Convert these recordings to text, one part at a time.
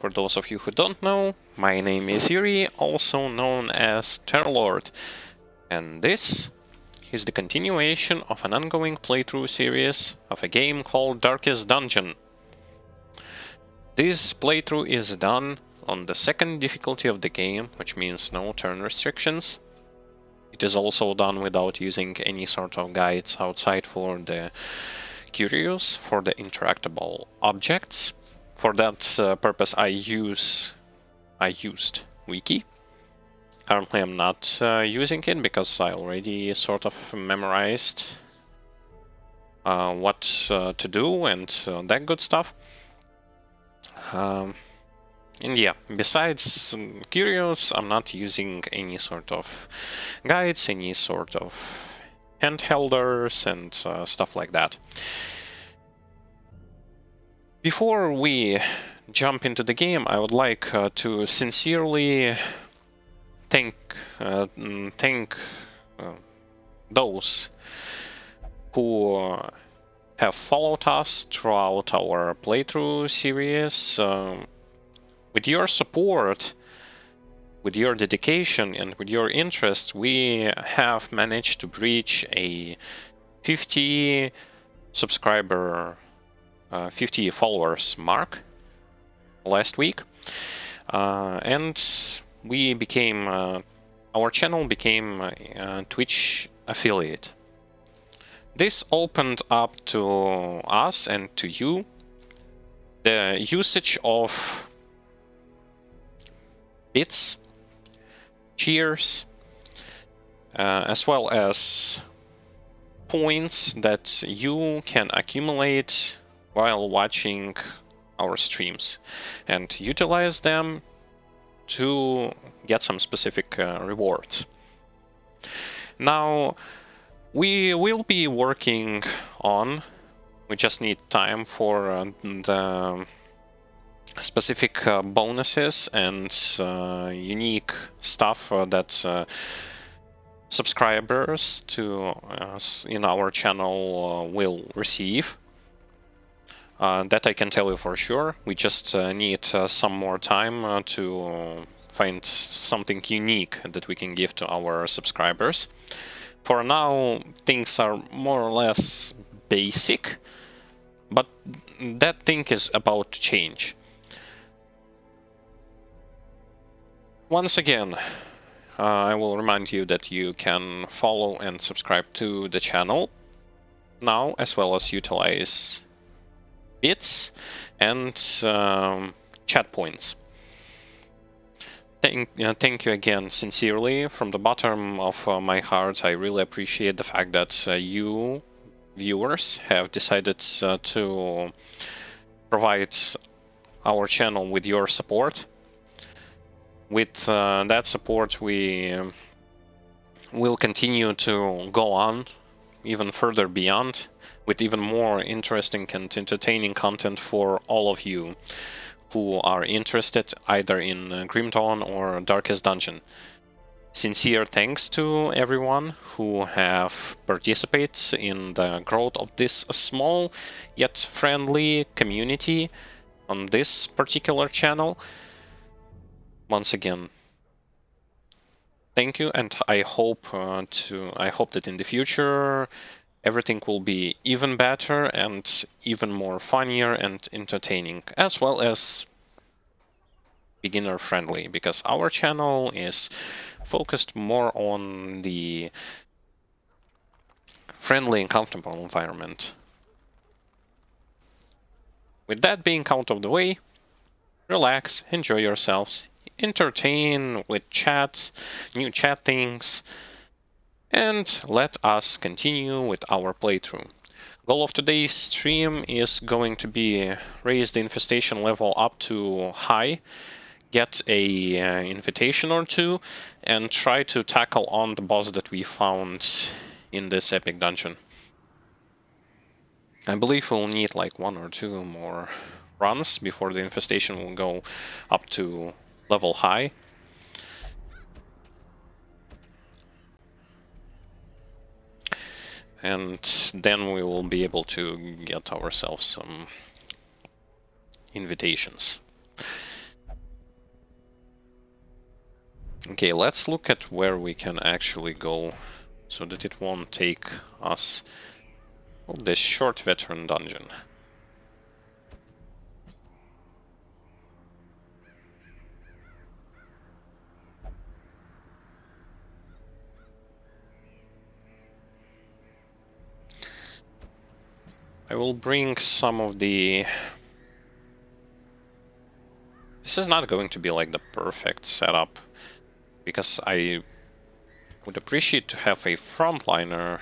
For those of you who don't know, my name is Yuri, also known as Terrorlord, and this is the continuation of an ongoing playthrough series of a game called Darkest Dungeon. This playthrough is done on the second difficulty of the game, which means no turn restrictions. It is also done without using any sort of guides outside for the curious, for the interactable objects. For that purpose I used Wiki. Currently I'm not using it because I already sort of memorized what to do and that good stuff. And yeah, besides curious, I'm not using any sort of guides, any sort of handhelders and stuff like that. Before we jump into the game, I would like to sincerely thank those who have followed us throughout our playthrough series. With your support, with your dedication, and with your interest, we have managed to breach a 50 subscriber 50 followers mark last week, and we became our channel became a Twitch affiliate. This opened up to us and to you the usage of bits, cheers, as well as points that you can accumulate while watching our streams and utilize them to get some specific rewards. Now, we will be working on, we just need time for the specific bonuses and unique stuff that subscribers to in our channel will receive. That I can tell you for sure. We just need some more time to find something unique that we can give to our subscribers. For now, things are more or less basic, but that thing is about to change. Once again, I will remind you that you can follow and subscribe to the channel now, as well as utilize bits and chat points. Thank you again sincerely from the bottom of my heart. I really appreciate the fact that you viewers have decided to provide our channel with your support. With that support, we will continue to go on even further beyond, with even more interesting and entertaining content for all of you who are interested either in Grim Dawn or Darkest Dungeon. Sincere thanks to everyone who have participated in the growth of this small yet friendly community on this particular channel. Once again, thank you, and I hope that in the future everything will be even better and even more funnier and entertaining, as well as beginner friendly, because our channel is focused more on the friendly and comfortable environment. With that being out of the way, relax, enjoy yourselves, entertain with chat, new chat things, and let us continue with our playthrough. Goal of today's stream is going to be raise the infestation level up to high, get a invitation or two, and try to tackle on the boss that we found in this epic dungeon. I believe we'll need like 1 or 2 more runs before the infestation will go up to level high. And then we will be able to get ourselves some invitations. Okay, let's look at where we can actually go so that it won't take us this short veteran dungeon. I will bring some of the... This is not going to be like the perfect setup, because I would appreciate to have a frontliner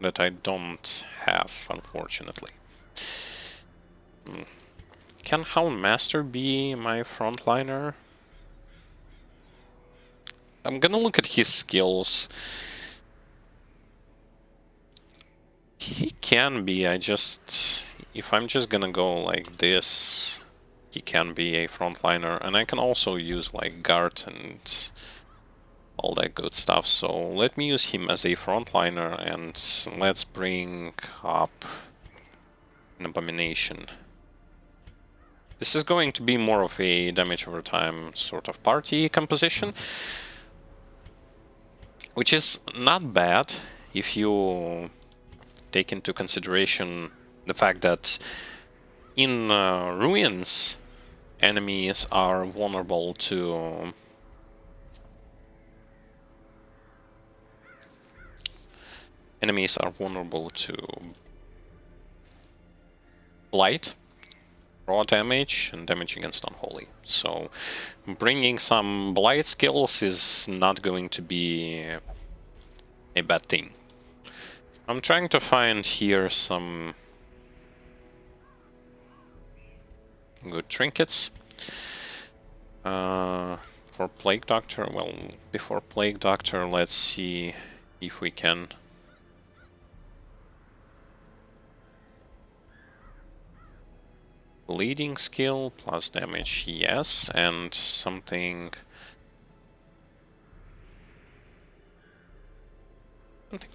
that I don't have, unfortunately. Can Houndmaster be my frontliner? I'm gonna look at his skills. He can be, if I'm just gonna go like this, he can be a frontliner, and I can also use like guard and all that good stuff, so let me use him as a frontliner, and let's bring up an Abomination. This is going to be more of a damage over time sort of party composition, which is not bad if you take into consideration the fact that in ruins, enemies are vulnerable to blight, raw damage, and damage against unholy. So bringing some blight skills is not going to be a bad thing. I'm trying to find here some good trinkets. For Plague Doctor, well, before Plague Doctor, let's see if we can... Bleeding skill, plus damage, yes, and something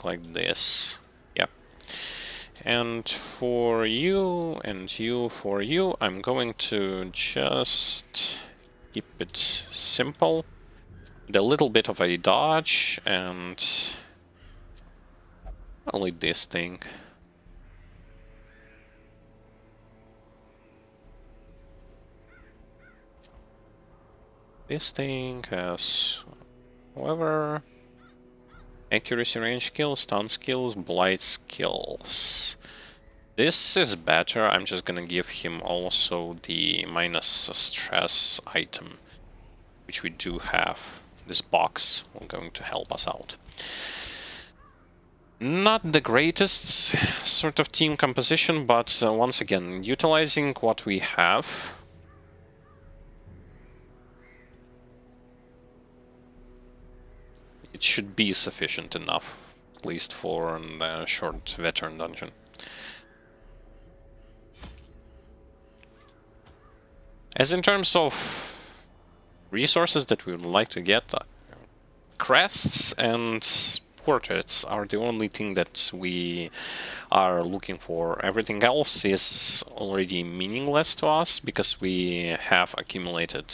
like this. Yep. And for you, and you, for you, I'm going to just keep it simple. With a little bit of a dodge, and I'll lead this thing. This thing has, however, accuracy, range skills, stun skills, blight skills. This is better. I'm just gonna give him also the minus stress item, which we do have. This box will going to help us out. Not the greatest sort of team composition, but once again, utilizing what we have. It should be sufficient enough, at least for a short veteran dungeon. As in terms of resources that we would like to get, crests and portraits are the only thing that we are looking for. Everything else is already meaningless to us because we have accumulated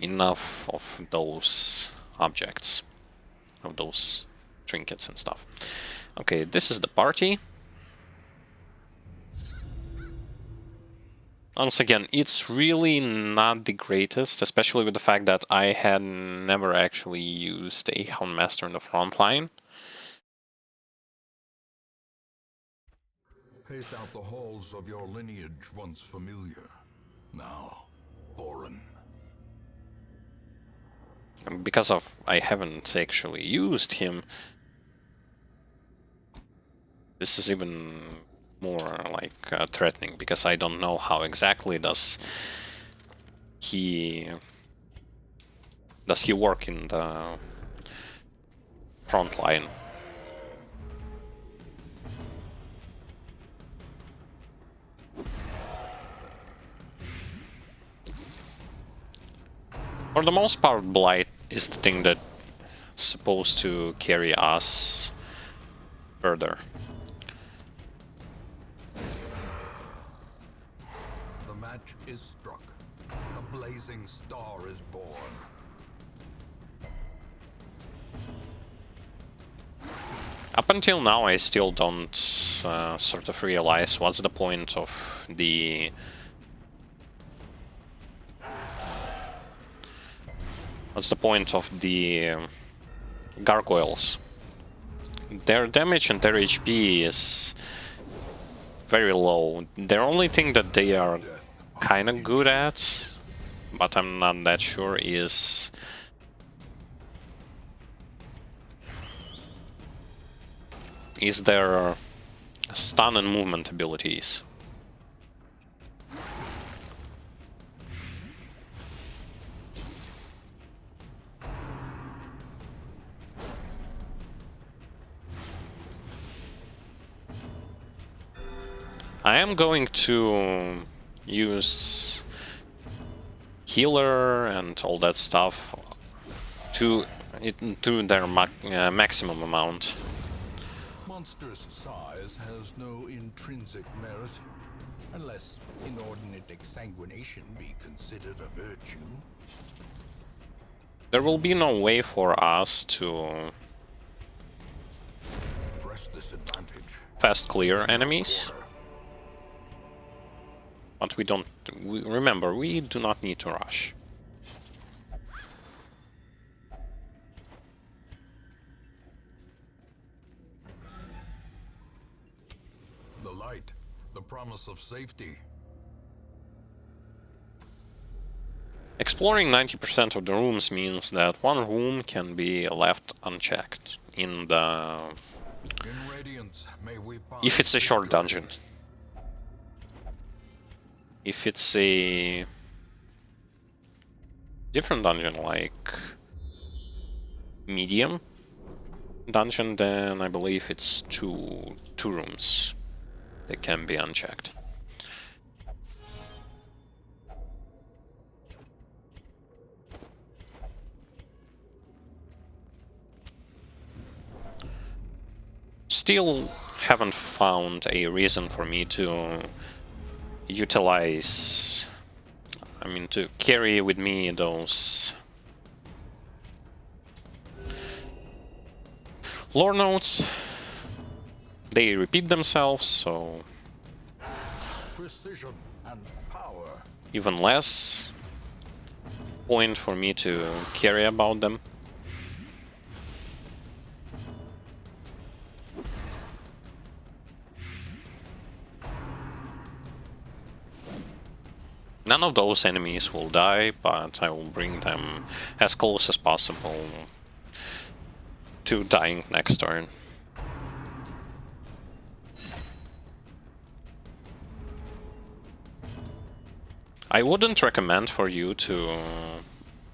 enough of those objects, of those trinkets and stuff. Okay, this is the party. Once again, it's really not the greatest, especially with the fact that I had never actually used a Houndmaster in the front line. Pace out the halls of your lineage once familiar, now foreign. And because of I haven't actually used him, this is even more like threatening, because I don't know how exactly does he work in the front line. For the most part, Blight is the thing that's supposed to carry us further. The match is struck. A blazing star is born. Up until now, I still don't sort of realize what's the point of the... What's the point of the gargoyles? Their damage and their HP is very low. The only thing that they are kind of good at, but I'm not that sure, is their stun and movement abilities. I am going to use healer and all that stuff to their maximum amount. Monstrous size has no intrinsic merit, unless inordinate exsanguination be considered a virtue. There will be no way for us to Press this advantage. fast clear enemies. But we don't... remember, we do not need to rush. The light, the promise of safety. Exploring 90% of the rooms means that one room can be left unchecked in the... In Radiance, may we find if it's a short victory. dungeon. If it's a different dungeon, like medium dungeon, then I believe it's two rooms that can be unchecked. Still haven't found a reason for me to utilize, I mean, to carry with me those lore notes. They repeat themselves, so Precision and power. even less point for me to carry about them. None of those enemies will die, but I will bring them as close as possible to dying next turn. I wouldn't recommend for you to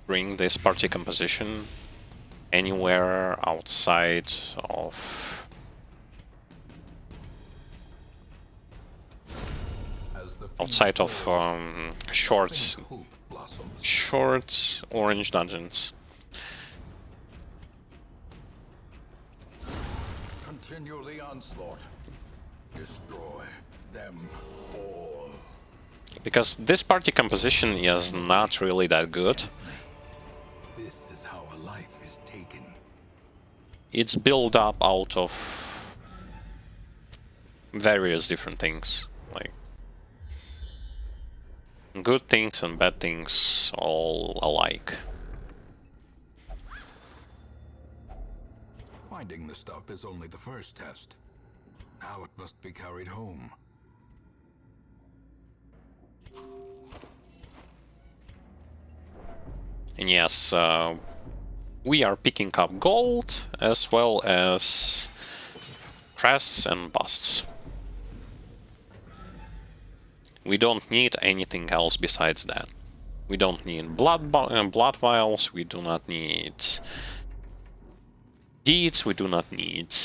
bring this party composition anywhere outside of short orange dungeons. Continue the onslaught. Destroy them all. Because this party composition is not really that good. This is how a life is taken. It's built up out of various different things, like good things and bad things all alike. Finding the stuff is only the first test. Now it must be carried home. And yes, we are picking up gold as well as crests and busts. We don't need anything else besides that. We don't need blood vials, we do not need deeds, we do not need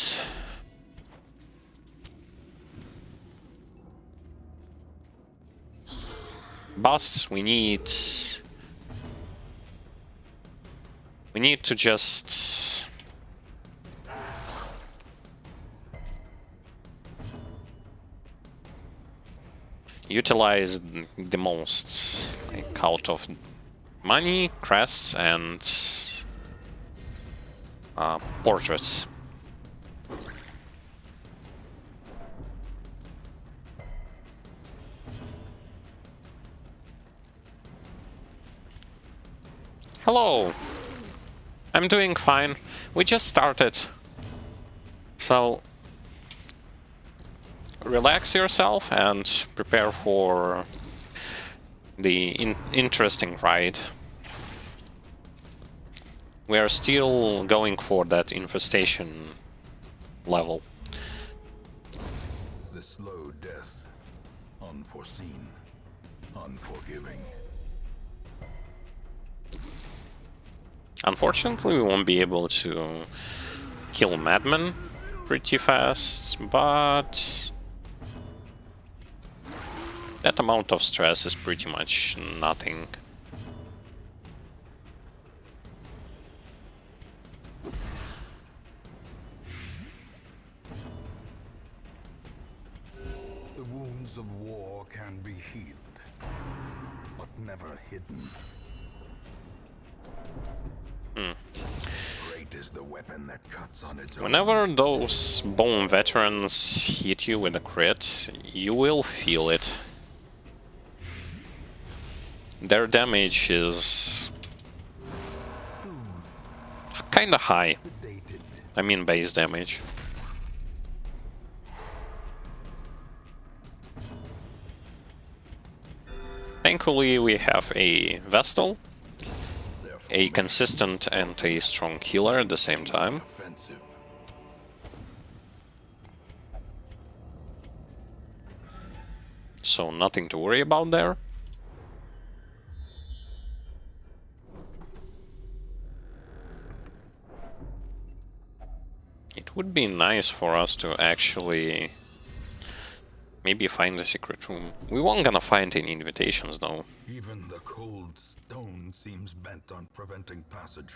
busts, we need to just utilize the most, like, out of money, crests, and portraits. Hello! I'm doing fine. We just started. So relax yourself and prepare for the interesting ride. We are still going for that infestation level. The slow death. Unforeseen. Unforgiving. Unfortunately, we won't be able to kill Madman pretty fast, but that amount of stress is pretty much nothing. The wounds of war can be healed, but never hidden. Great is the weapon that cuts on its own. Whenever those bone veterans hit you with a crit, you will feel it. Their damage is kinda high. I mean base damage. Thankfully we have a Vestal, a consistent and a strong healer at the same time. So nothing to worry about there. It would be nice for us to actually maybe find a secret room. We won't gonna find any invitations though. Even the cold stone seems bent on preventing passage.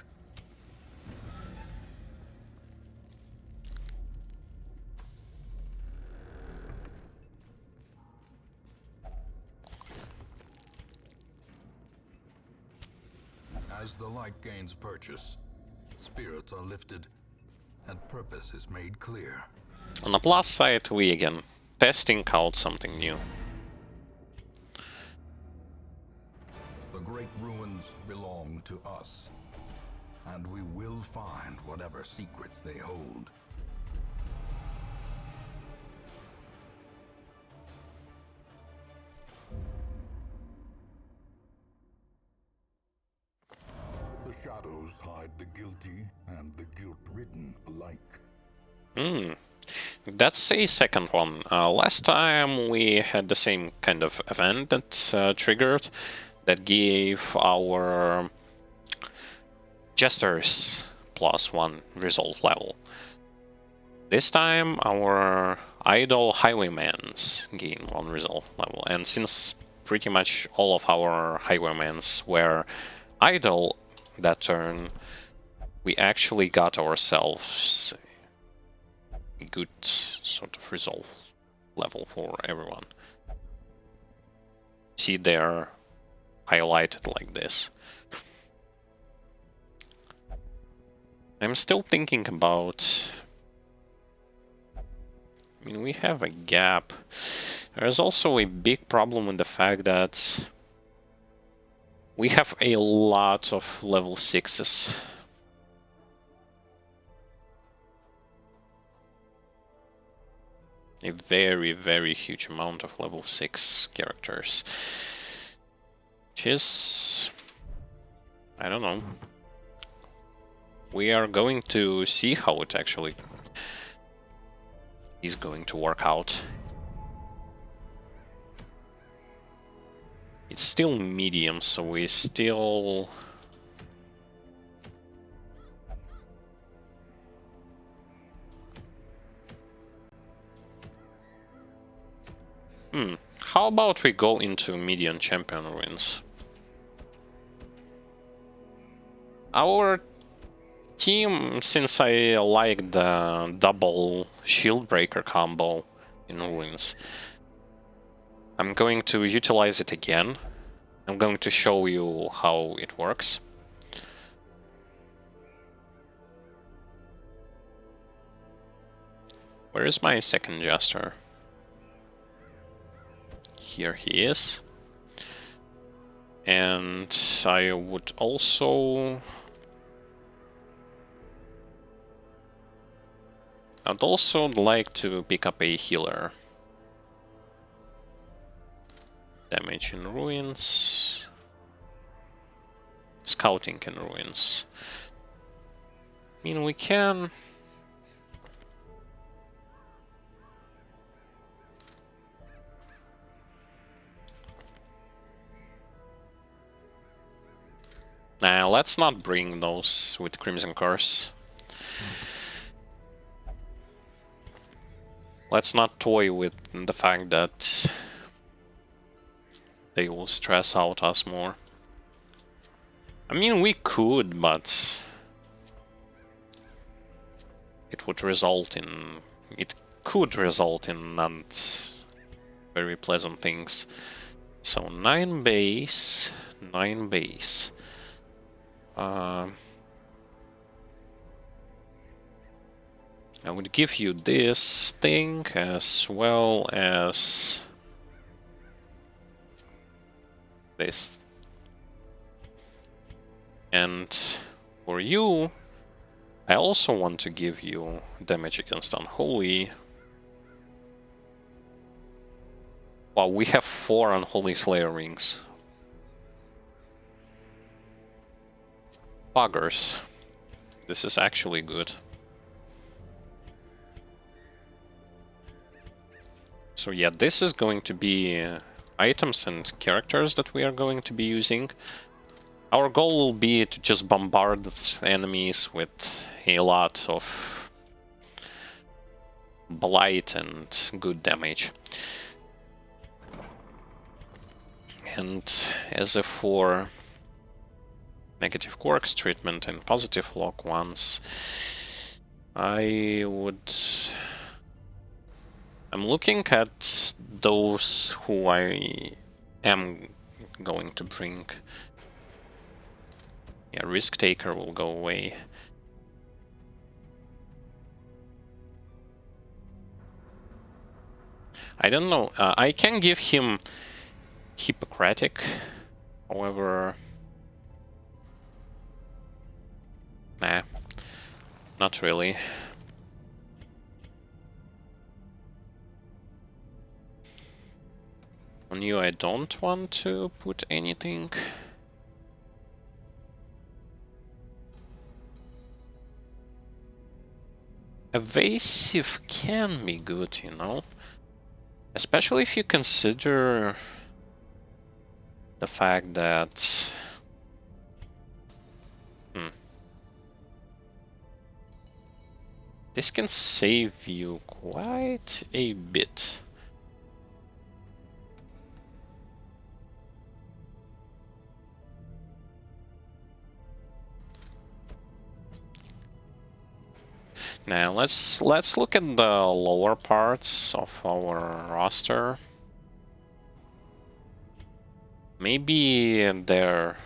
As the light gains purchase, spirits are lifted, and purpose is made clear. On the plus side, we again testing out something new. The great ruins belong to us, and we will find whatever secrets they hold. The shadows hide the guilty and the guilt-ridden alike. That's a second one. Last time we had the same kind of event that triggered, that gave our Jesters +1 resolve level. This time our idle highwaymans gain 1 resolve level, and since pretty much all of our highwaymans were idle that turn, we actually got ourselves a good sort of resolve level for everyone. See, they're highlighted like this. I'm still thinking about... I mean, we have a gap. There's also a big problem with the fact that we have a lot of level 6s. A very, very huge amount of level 6 characters. Which is... I don't know. We are going to see how it actually is going to work out. It's still medium, so we still... How about we go into medium champion ruins? Our team, since I like the double shield breaker combo in ruins, I'm going to utilize it again. I'm going to show you how it works. Where is my second jester? Here he is. And I would also... I'd also like to pick up a healer. Damage in ruins. Scouting in ruins. I mean, we can... Nah, let's not bring those with Crimson Curse. Let's not toy with the fact that they will stress out us more. I mean, we could, but it would result in... It could result in not very pleasant things. So 9 base, 9 base. I would give you this thing as well as this. And for you, I also want to give you damage against Unholy. Wow, we have 4 Unholy Slayer rings. Buggers. This is actually good. So yeah, this is going to be items and characters that we are going to be using. Our goal will be to just bombard enemies with a lot of blight and good damage. And as for negative quirks treatment and positive lock ones, I'm looking at those who I am going to bring. Yeah, Risk Taker will go away. I don't know. I can give him Hippocratic, however... Nah, not really. On you I don't want to put anything. Evasive can be good, you know? Especially if you consider the fact that... This can save you quite a bit. Now let's look at the lower parts of our roster. Maybe there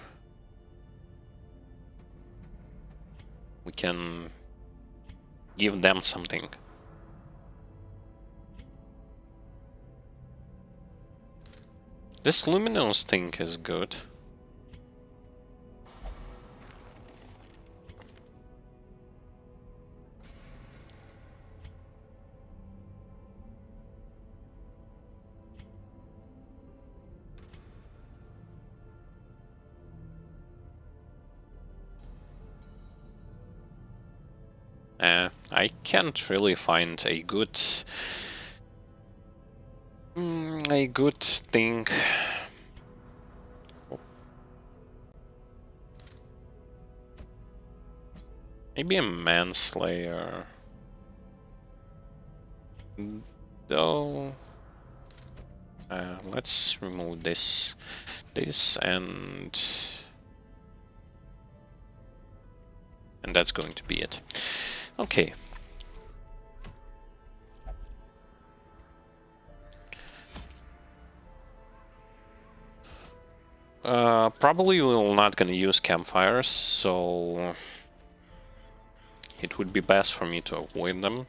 we can give them something. This luminous thing is good. I can't really find a good thing. Maybe a manslayer. Though let's remove this and that's going to be it. Okay. Probably we're not gonna use campfires, so it would be best for me to avoid them.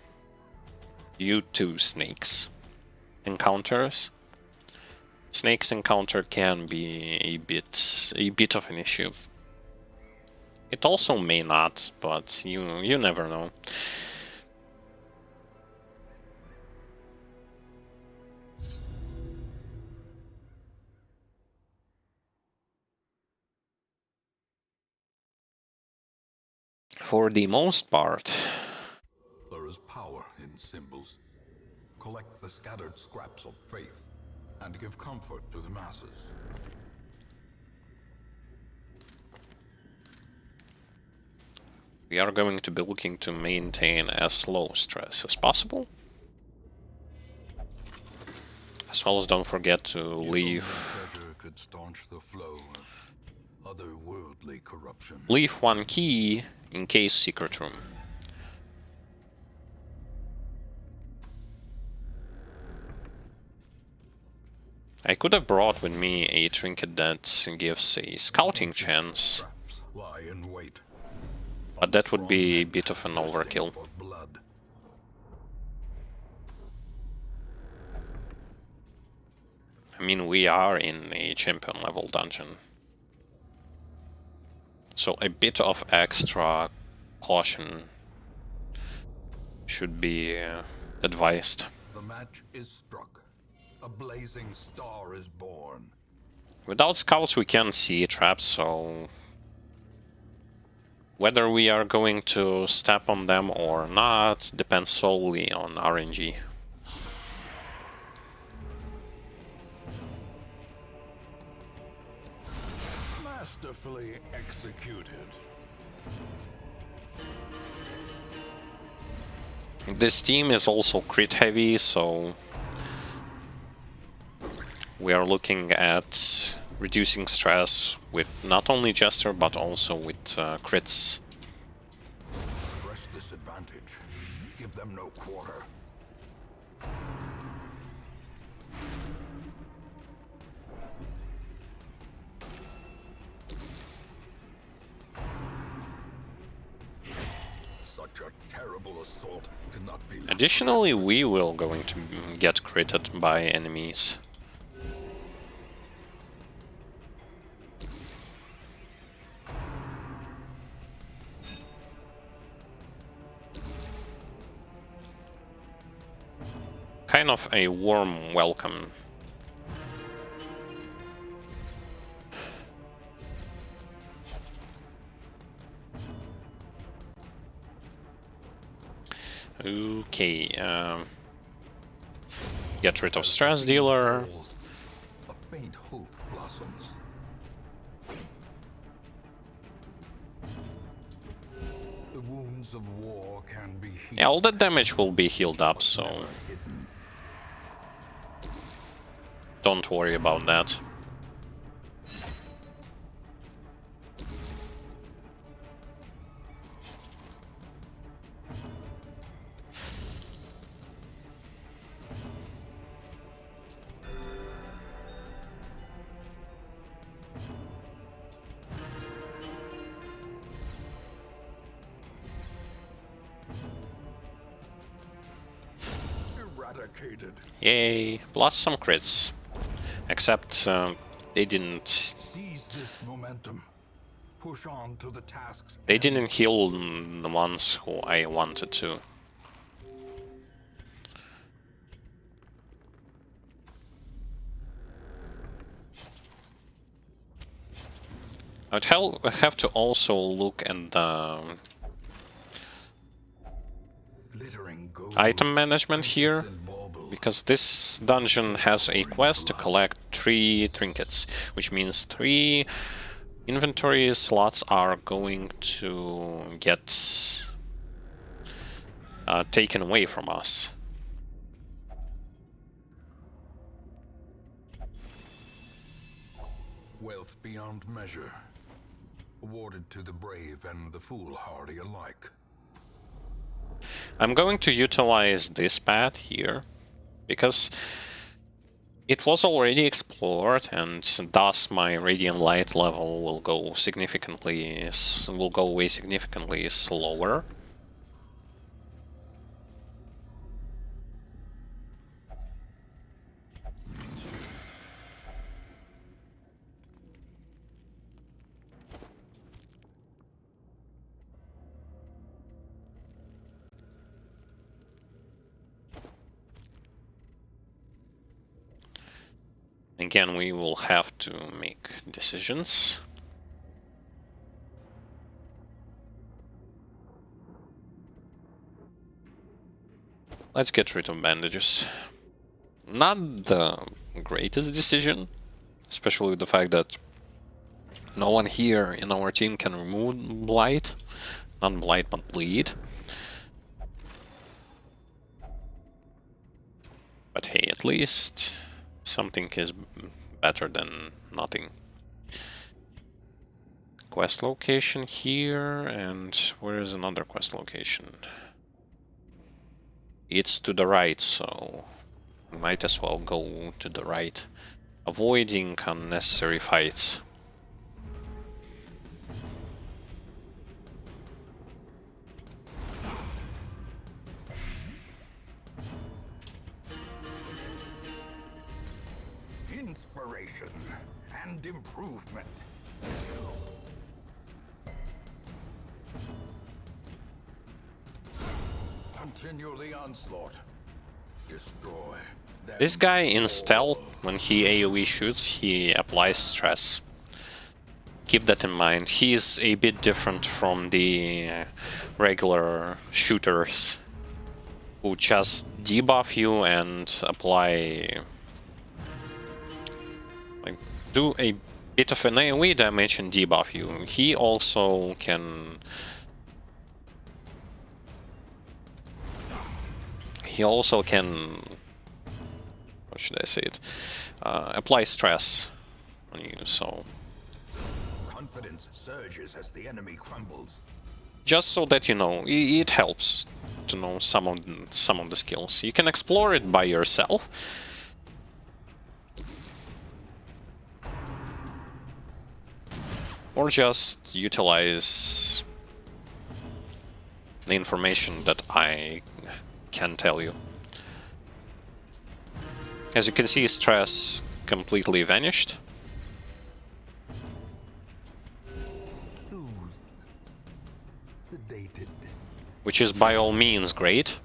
You two snakes encounters. Snakes encounter can be a bit of an issue. It also may not, but you never know. For the most part. There is power in symbols. Collect the scattered scraps of faith and give comfort to the masses. We are going to be looking to maintain as low stress as possible. As well as don't forget to leave. Treasure could staunch the flow of otherworldly corruption. Leave one key in case secret room. I could have brought with me a trinket that gives a scouting chance, Lie in wait. but that would be a bit of an overkill. For blood. I mean, we are in a champion level dungeon. So a bit of extra caution should be advised. The match is struck. A blazing star is born. Without scouts we can't see traps, so whether we are going to step on them or not depends solely on RNG. Masterfully executed. This team is also crit heavy, so we are looking at reducing stress with not only Jester but also with crits. Press this advantage. Give them no quarter. Such a terrible assault cannot be. Additionally, we will going to get critted by enemies. Kind of a warm welcome. Okay, get rid of stress dealer. A faint hope blossoms. The wounds of war can be healed. Yeah, all the damage will be healed up, so don't worry about that. Eradicated. Yay, plus some crits. Except they didn't Seize this momentum. Push on to the tasks. They didn't heal the ones who I wanted to. I'd have to also look at the item management here, because this dungeon has a quest to collect 3 trinkets, which means 3 inventory slots are going to get taken away from us. Wealth beyond measure, awarded to the brave and the foolhardy alike. I'm going to utilize this pad here, because It was already explored, and thus my radiant light level will go significantly will go away significantly slower. Again, we will have to make decisions. Let's get rid of bandages. Not the greatest decision, especially the fact that no one here in our team can remove blight. Not blight, but bleed. But hey, at least something is better than nothing. Quest location here, and where is another quest location? It's to the right, so we might as well go to the right, avoiding unnecessary fights. Inspiration and improvement. Continue the onslaught. Destroy. This guy in stealth, when he AoE shoots, he applies stress. Keep that in mind. He's a bit different from the regular shooters who just debuff you and apply, like, do a bit of an AoE damage and debuff you. He also can how should I say it, apply stress on you, so Confidence surges as the enemy crumbles. just so that you know, it helps to know some of the skills. You can explore it by yourself, or just utilize the information that I can tell you. As you can see, stress completely vanished. Soothed. Sedated. Which is by all means great.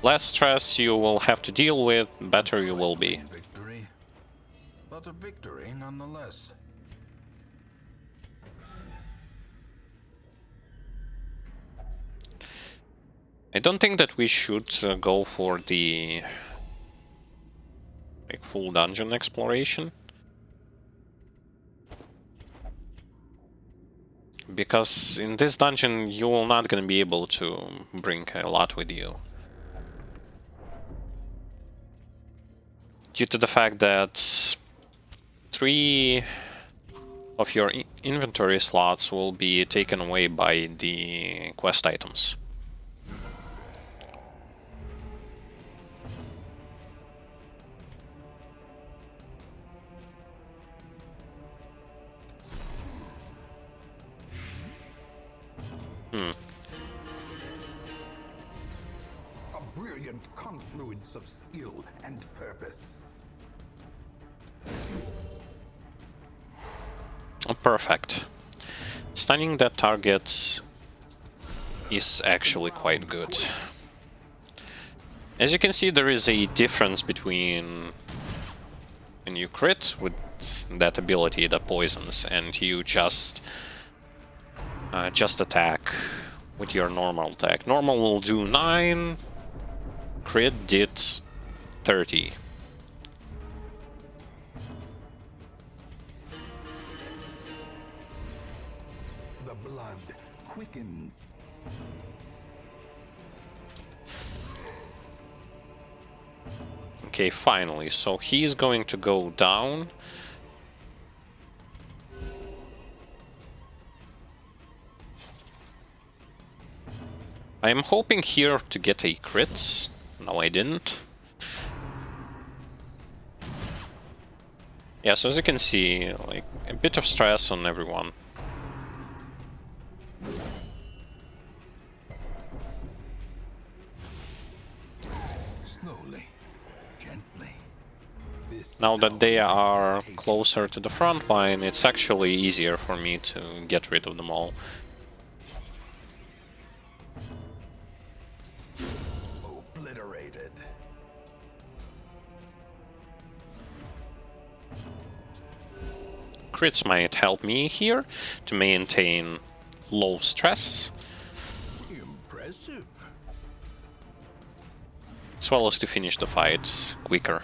Less stress you will have to deal with, better you will be. Victory. But a victory nonetheless. I don't think that we should go for the full dungeon exploration, because in this dungeon you will not gonna be able to bring a lot with you, due to the fact that 3 of your inventory slots will be taken away by the quest items. A brilliant confluence of skill and purpose. Oh, perfect. Stunning that target is actually quite good. As you can see, there is a difference between when you crit with that ability that poisons and you just attack with your normal attack. Normal will do 9, crit did 30. The blood quickens. Okay, finally. So he's going to go down. I am hoping here to get a crit. No, I didn't. Yeah, so as you can see, like, a bit of stress on everyone. Slowly, gently. This Now is that how they Rome is are taken. closer to the front line, it's actually easier for me to get rid of them all. Obliterated. Crits might help me here to maintain low stress, Impressive. as well as to finish the fight quicker.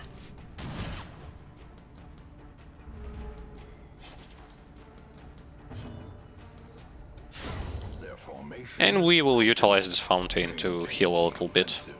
Their formation And is we will utilize this fountain to heal a little bit. offensive.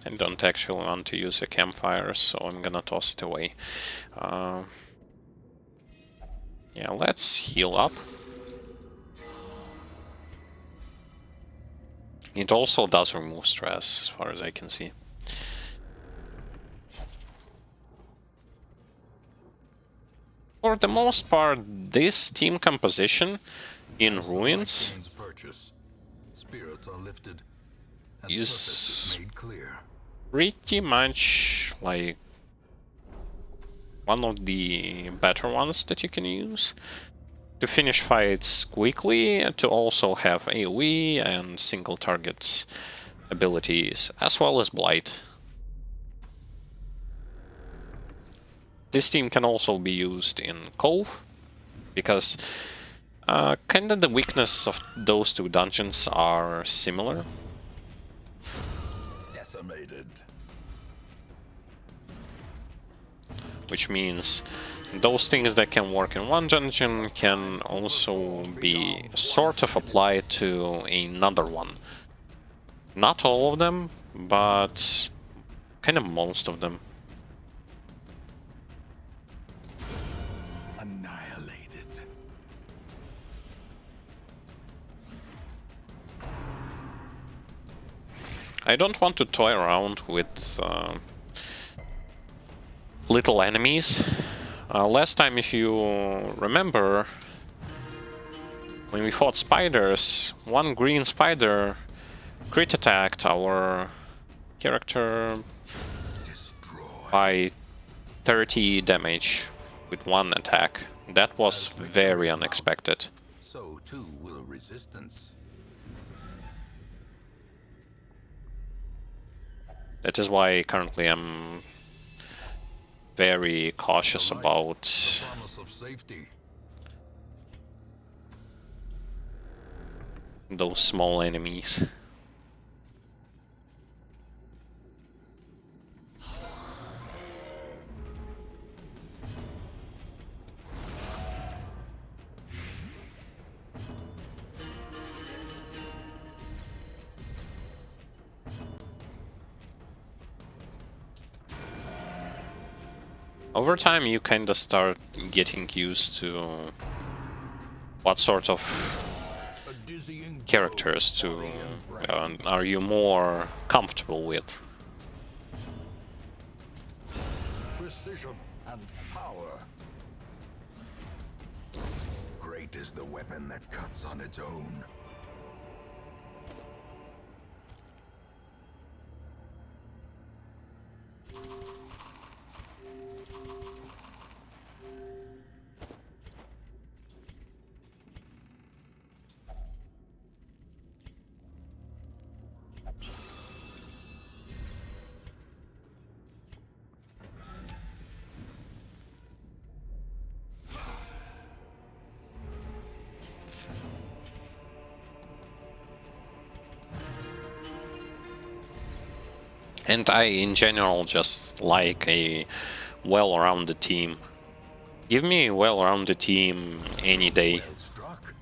I don't actually want to use a campfire, so I'm gonna toss it away. Yeah, let's heal up. It also does remove stress, as far as I can see. For the most part, this team composition in Ruins King's purchase. Spirits are lifted and is purpose made clear. pretty much like one of the better ones that you can use to finish fights quickly, and to also have AoE and single targets abilities, as well as Blight. This team can also be used in Cove, because kinda the weakness of those two dungeons are similar. Decimated. Which means those things that can work in one dungeon can also be sort of applied to another one. Not all of them, but kind of most of them. Annihilated. I don't want to toy around with little enemies. Last time, if you remember, when we fought spiders, one green spider crit attacked our character Destroy. by 30 damage with one attack. That was very unexpected. So too will resistance. That is why currently I'm very cautious about Promise of safety. those small enemies. Over time, you kind of start getting used to what sort of A dizzying characters are you more comfortable with. precision and power. Great is the weapon that cuts on its own. And I, in general, just like a well-rounded team. Give me a well-rounded team any day. Well struck.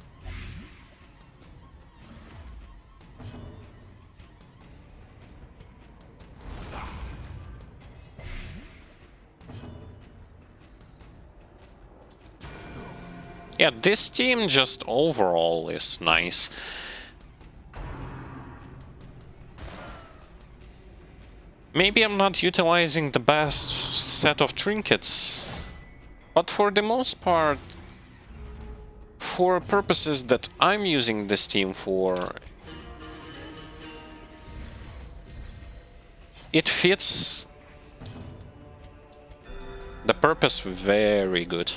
Yeah, this team just overall is nice. Maybe I'm not utilizing the best set of trinkets, but for the most part, for purposes that I'm using this team for, it fits the purpose very good.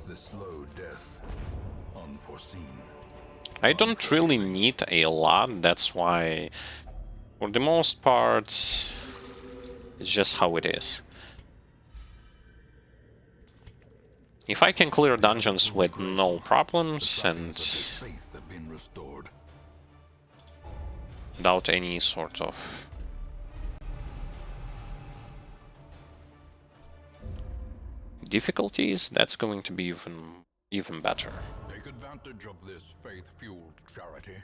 The slow death, unforeseen. I don't really need a lot, that's why, for the most part, it's just how it is. If I can clear dungeons with no problems and Faith have been restored. without any sort of difficulties, that's going to be even better. Take advantage of this faith-fueled charity.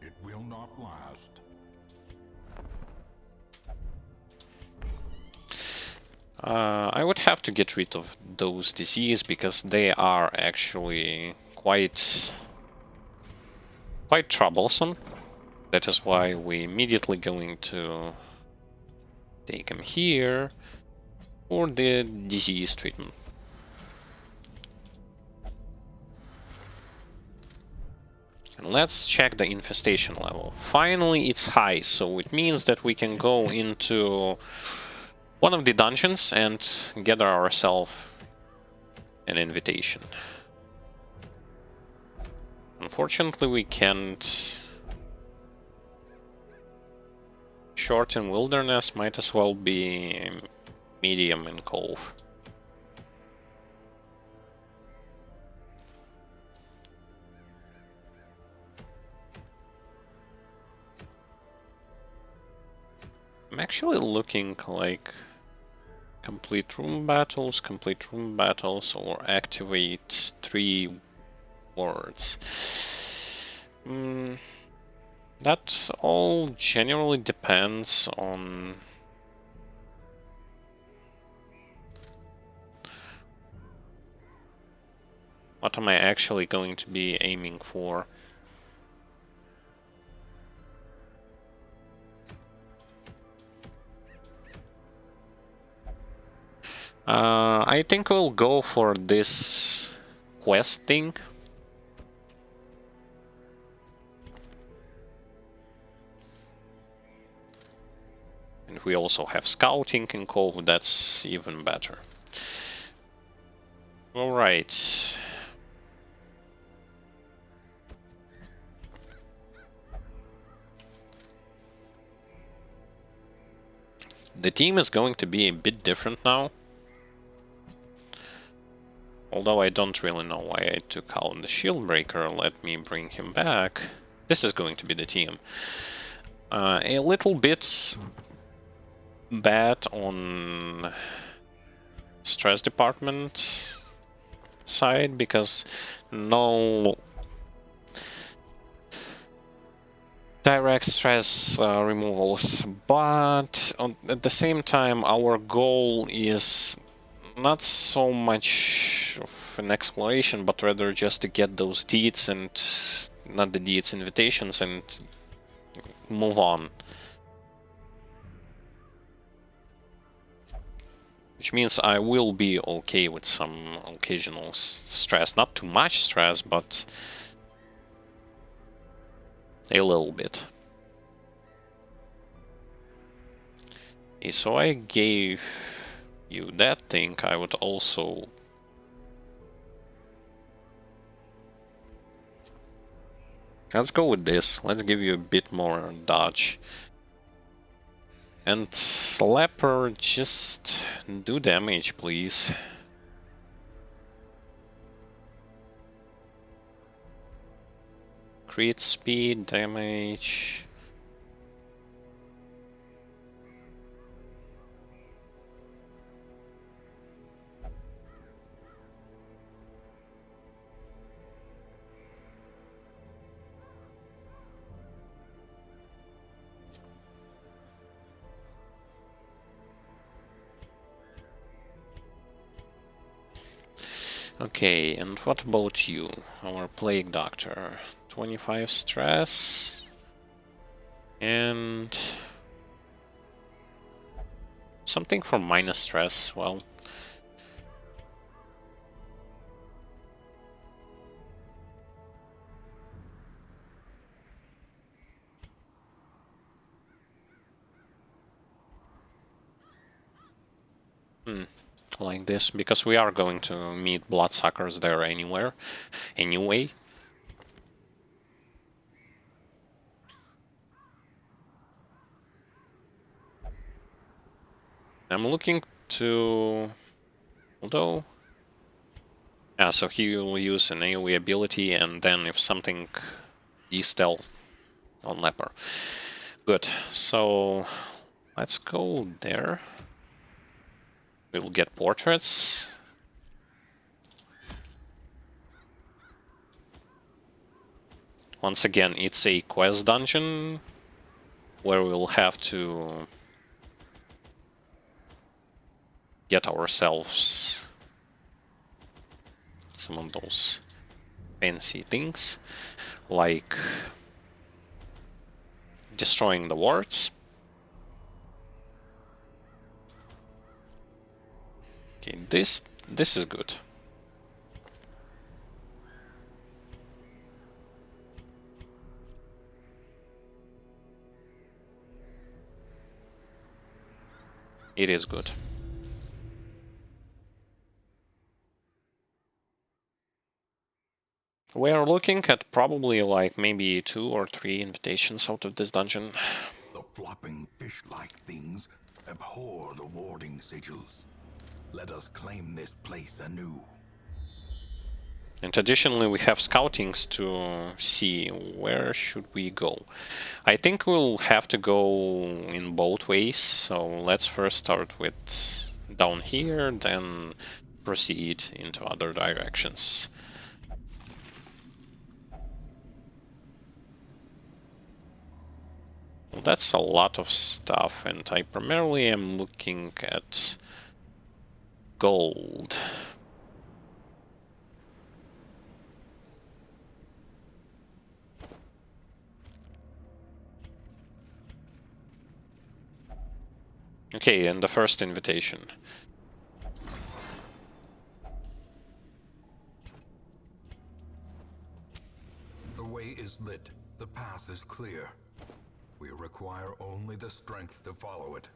It will not last. I would have to get rid of those diseases because they are actually quite troublesome. That is why we immediately going to take him here for the disease treatment. And let's check the infestation level. Finally, it's high, so it means that we can go into one of the dungeons and gather ourselves an invitation. Unfortunately, we can't. Short in wilderness might as well be medium in cove. I'm actually looking like complete room battles, or activate 3 words. That all generally depends on what am I actually going to be aiming for. I think we'll go for this quest thing. And we also have scouting in Cove, that's even better. Alright. The team is going to be a bit different now. Although I don't really know why I took out the shield breaker, let me bring him back. This is going to be the team. A little bit bad on stress department side because no direct stress removals, but at the same time our goal is not so much of an exploration, but rather just to get those deeds and not the deeds, invitations, and move on. Which means I will be okay with some occasional stress. Not too much stress, but a little bit. Okay, so I gave you that thing. I would also... Let's go with this. Let's give you a bit more dodge. And Slapper, just do damage, please. Crit speed, damage. Okay, and what about you, our Plague Doctor? 25 stress and something for minus stress. Well, like this, because we are going to meet bloodsuckers there anyway. I'm looking to... although... yeah, so he will use an AoE ability, and then if something... de-stealth on Leper. Good, so... let's go there. We'll get portraits. Once again, it's a quest dungeon where we'll have to get ourselves some of those fancy things, like destroying the wards. Okay, this is good. It is good. We are looking at probably like maybe 2 or 3 invitations out of this dungeon. The flopping fish-like things abhor the warding sigils. Let us claim this place anew. And additionally, we have scoutings to see where should we go. I think we'll have to go in both ways, so let's first start with down here, then proceed into other directions. Well, that's a lot of stuff, and I primarily am looking at gold. Okay, and the first invitation. The way is lit. The path is clear. We require only the strength to follow it.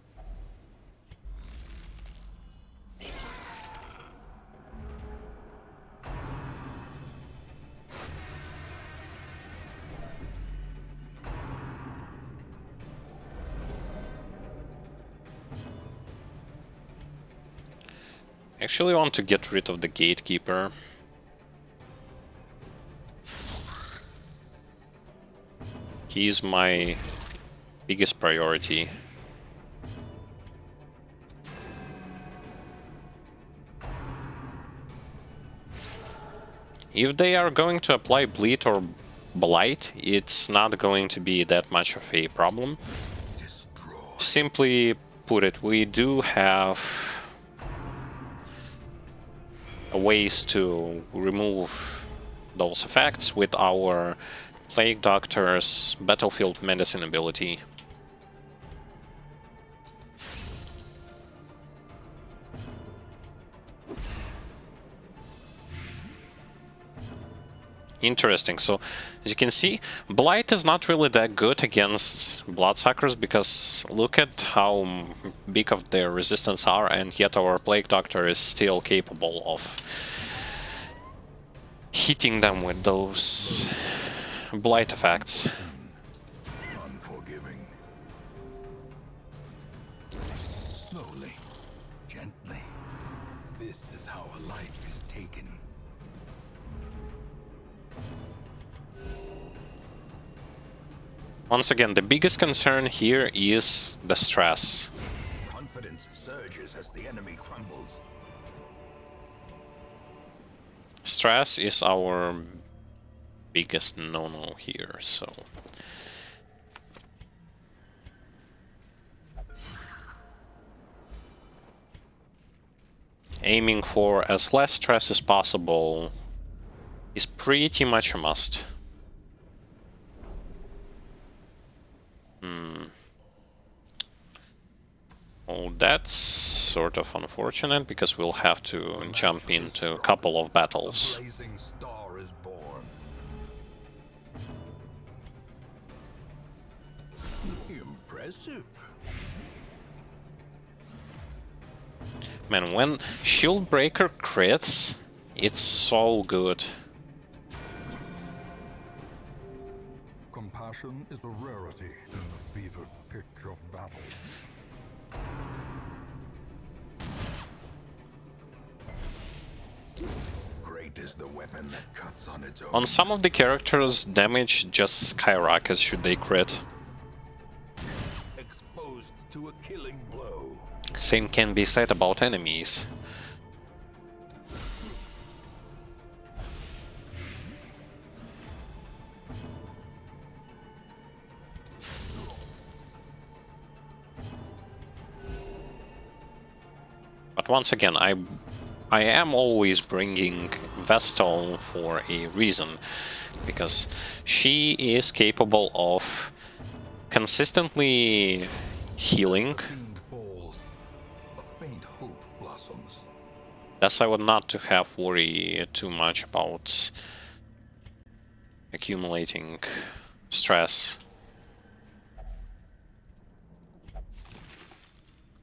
Actually want to get rid of the gatekeeper. He's my biggest priority. If they are going to apply bleed or blight, it's not going to be that much of a problem. Destroy. Simply put it, we do have ways to remove those effects with our Plague Doctor's Battlefield Medicine ability. Interesting. So, as you can see, Blight is not really that good against Bloodsuckers, because look at how big of their resistance are, and yet our Plague Doctor is still capable of hitting them with those Blight effects. Unforgiving. Slowly, gently. This is how a life is taken. Once again, the biggest concern here is the stress. Confidence surges as the enemy crumbles. Stress is our biggest no-no here, so... aiming for as less stress as possible is pretty much a must. Oh, that's sort of unfortunate, because we'll have to jump into a couple of battles. A blazing star is born. Impressive. Man, when Shieldbreaker crits, it's so good. Compassion is a rarity in the fevered pitch of battle. Great is the weapon that cuts on its own. On some of the characters, damage just skyrockets should they crit. Exposed to a killing blow. Same can be said about enemies. But once again, I am always bringing Vestal for a reason, because she is capable of consistently healing. Fiend falls, a faint hope blossoms. Thus, I would not to have worry too much about accumulating stress.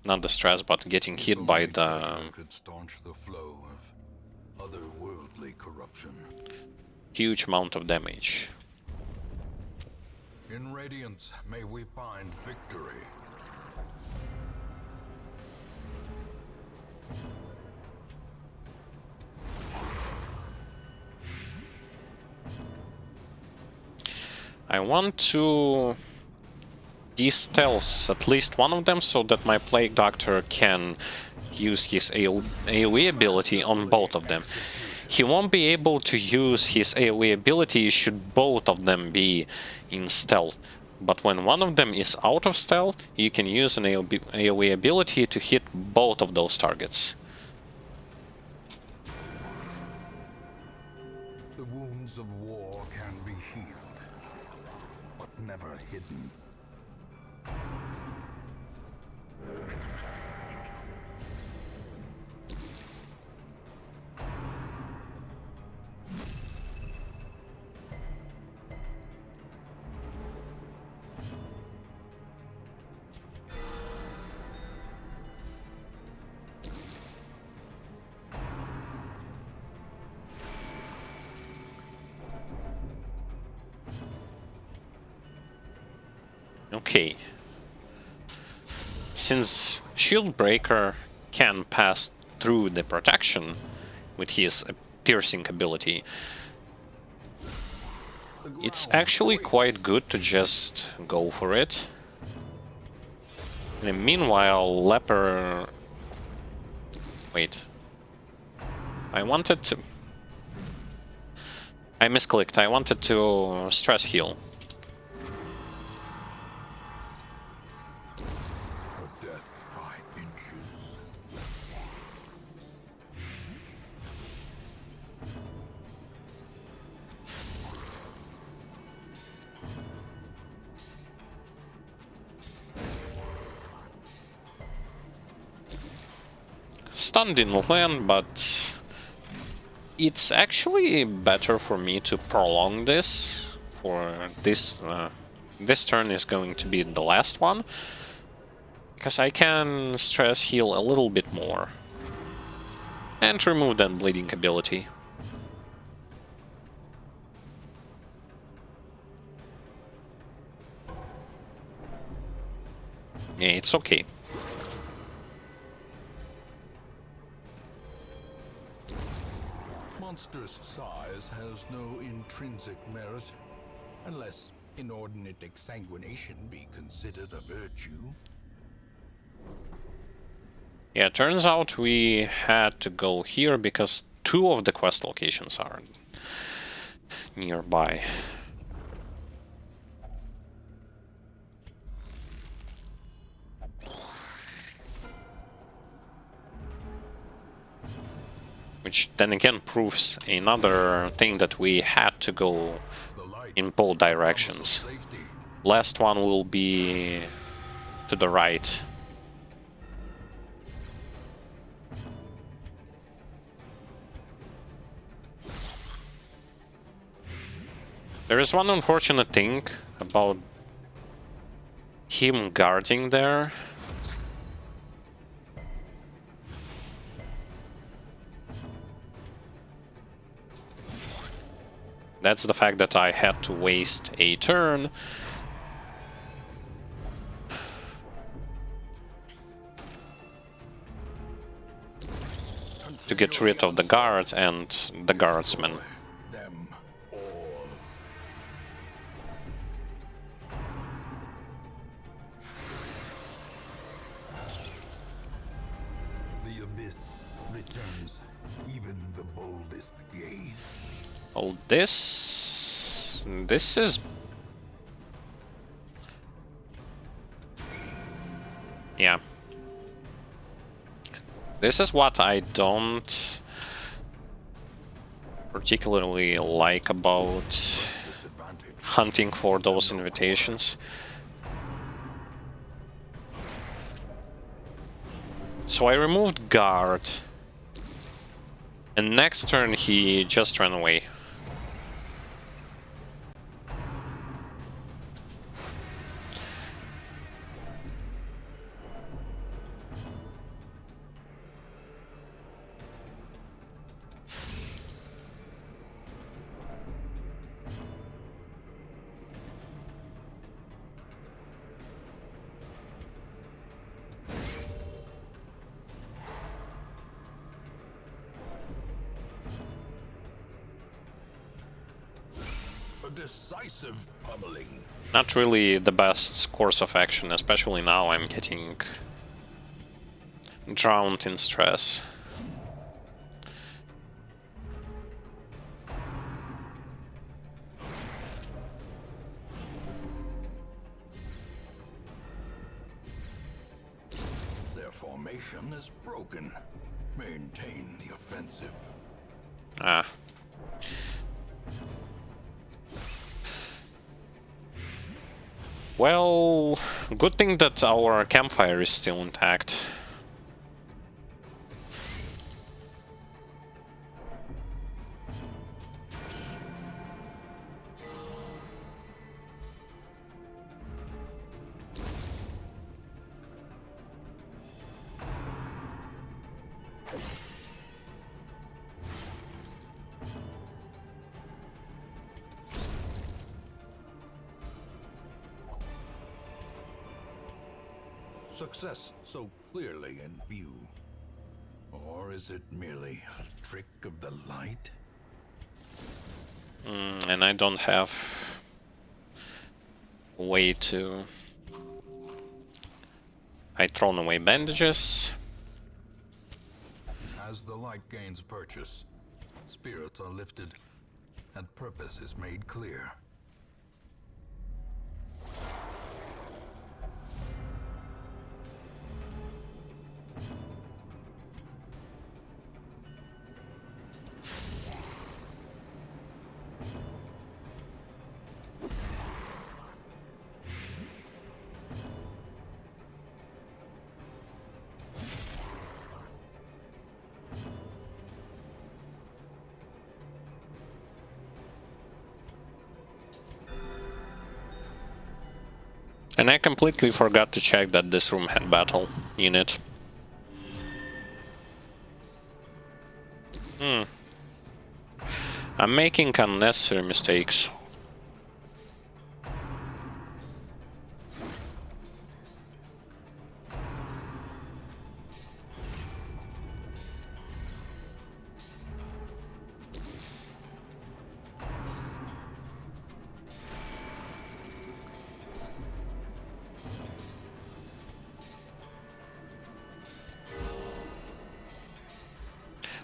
Not the stress, but getting hit by the could staunch the flow of otherworldly corruption. huge amount of damage. In Radiance, may we find victory. I want to de-stealth at least one of them, so that my Plague Doctor can use his AoE ability on both of them. He won't be able to use his AoE ability should both of them be in stealth. But when one of them is out of stealth, you can use an AoE ability to hit both of those targets. The wounds of war can be healed, but never hidden. Okay. Since Shieldbreaker can pass through the protection with his piercing ability, it's actually quite good to just go for it. And meanwhile, Leper... Wait. I wanted to... I misclicked. I wanted to stress heal. For death by inches. Stun didn't land, but it's actually better for me to prolong this. For this, this turn is going to be the last one, because I can stress heal a little bit more and remove that bleeding ability. Yeah, it's okay. Monstrous size has no intrinsic merit, unless inordinate exsanguination be considered a virtue. Yeah, turns out we had to go here because two of the quest locations are nearby. Which then again proves another thing that we had to go The light in both promise of directions. safety. Last one will be to the right. There is one unfortunate thing about him guarding there. That's the fact that I had to waste a turn to get rid of the guards and the guardsmen. Them all. The abyss returns even the boldest gaze. Oh, this is... Yeah. This is what I don't particularly like about Disadvantage. hunting for those invitations. So I removed guard, and next turn he just ran away. A decisive pummeling. Not really the best course of action, especially now I'm getting drowned in stress. Their formation is broken. Maintain the offensive. Ah. Well, good thing that our campfire is still intact. Success so clearly in view. Or is it merely a trick of the light? And I don't have a way to... I'd thrown away bandages. As the light gains purchase, spirits are lifted, and purpose is made clear. And I completely forgot to check that this room had battle in it. I'm making unnecessary mistakes.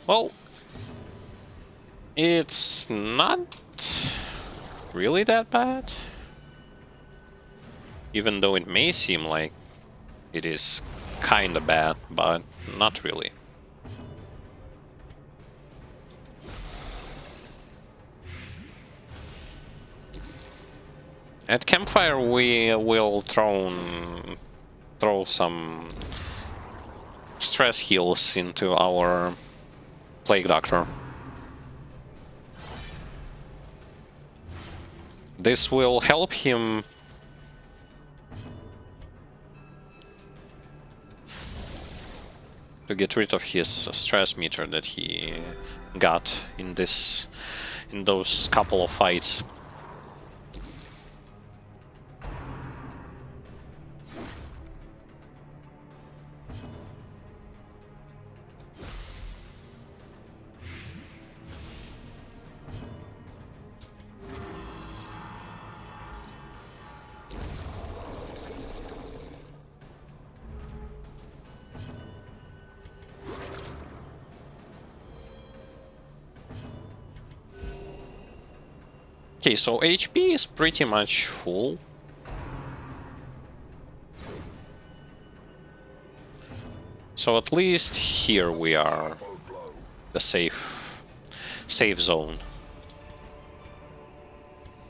Well, it's not really that bad. Even though it may seem like it is kinda bad, but not really. At campfire, we will throw some stress heals into our Plague Doctor. This will help him to get rid of his stress meter that he got in those couple of fights. Okay, so HP is pretty much full. So at least here we are the safe zone.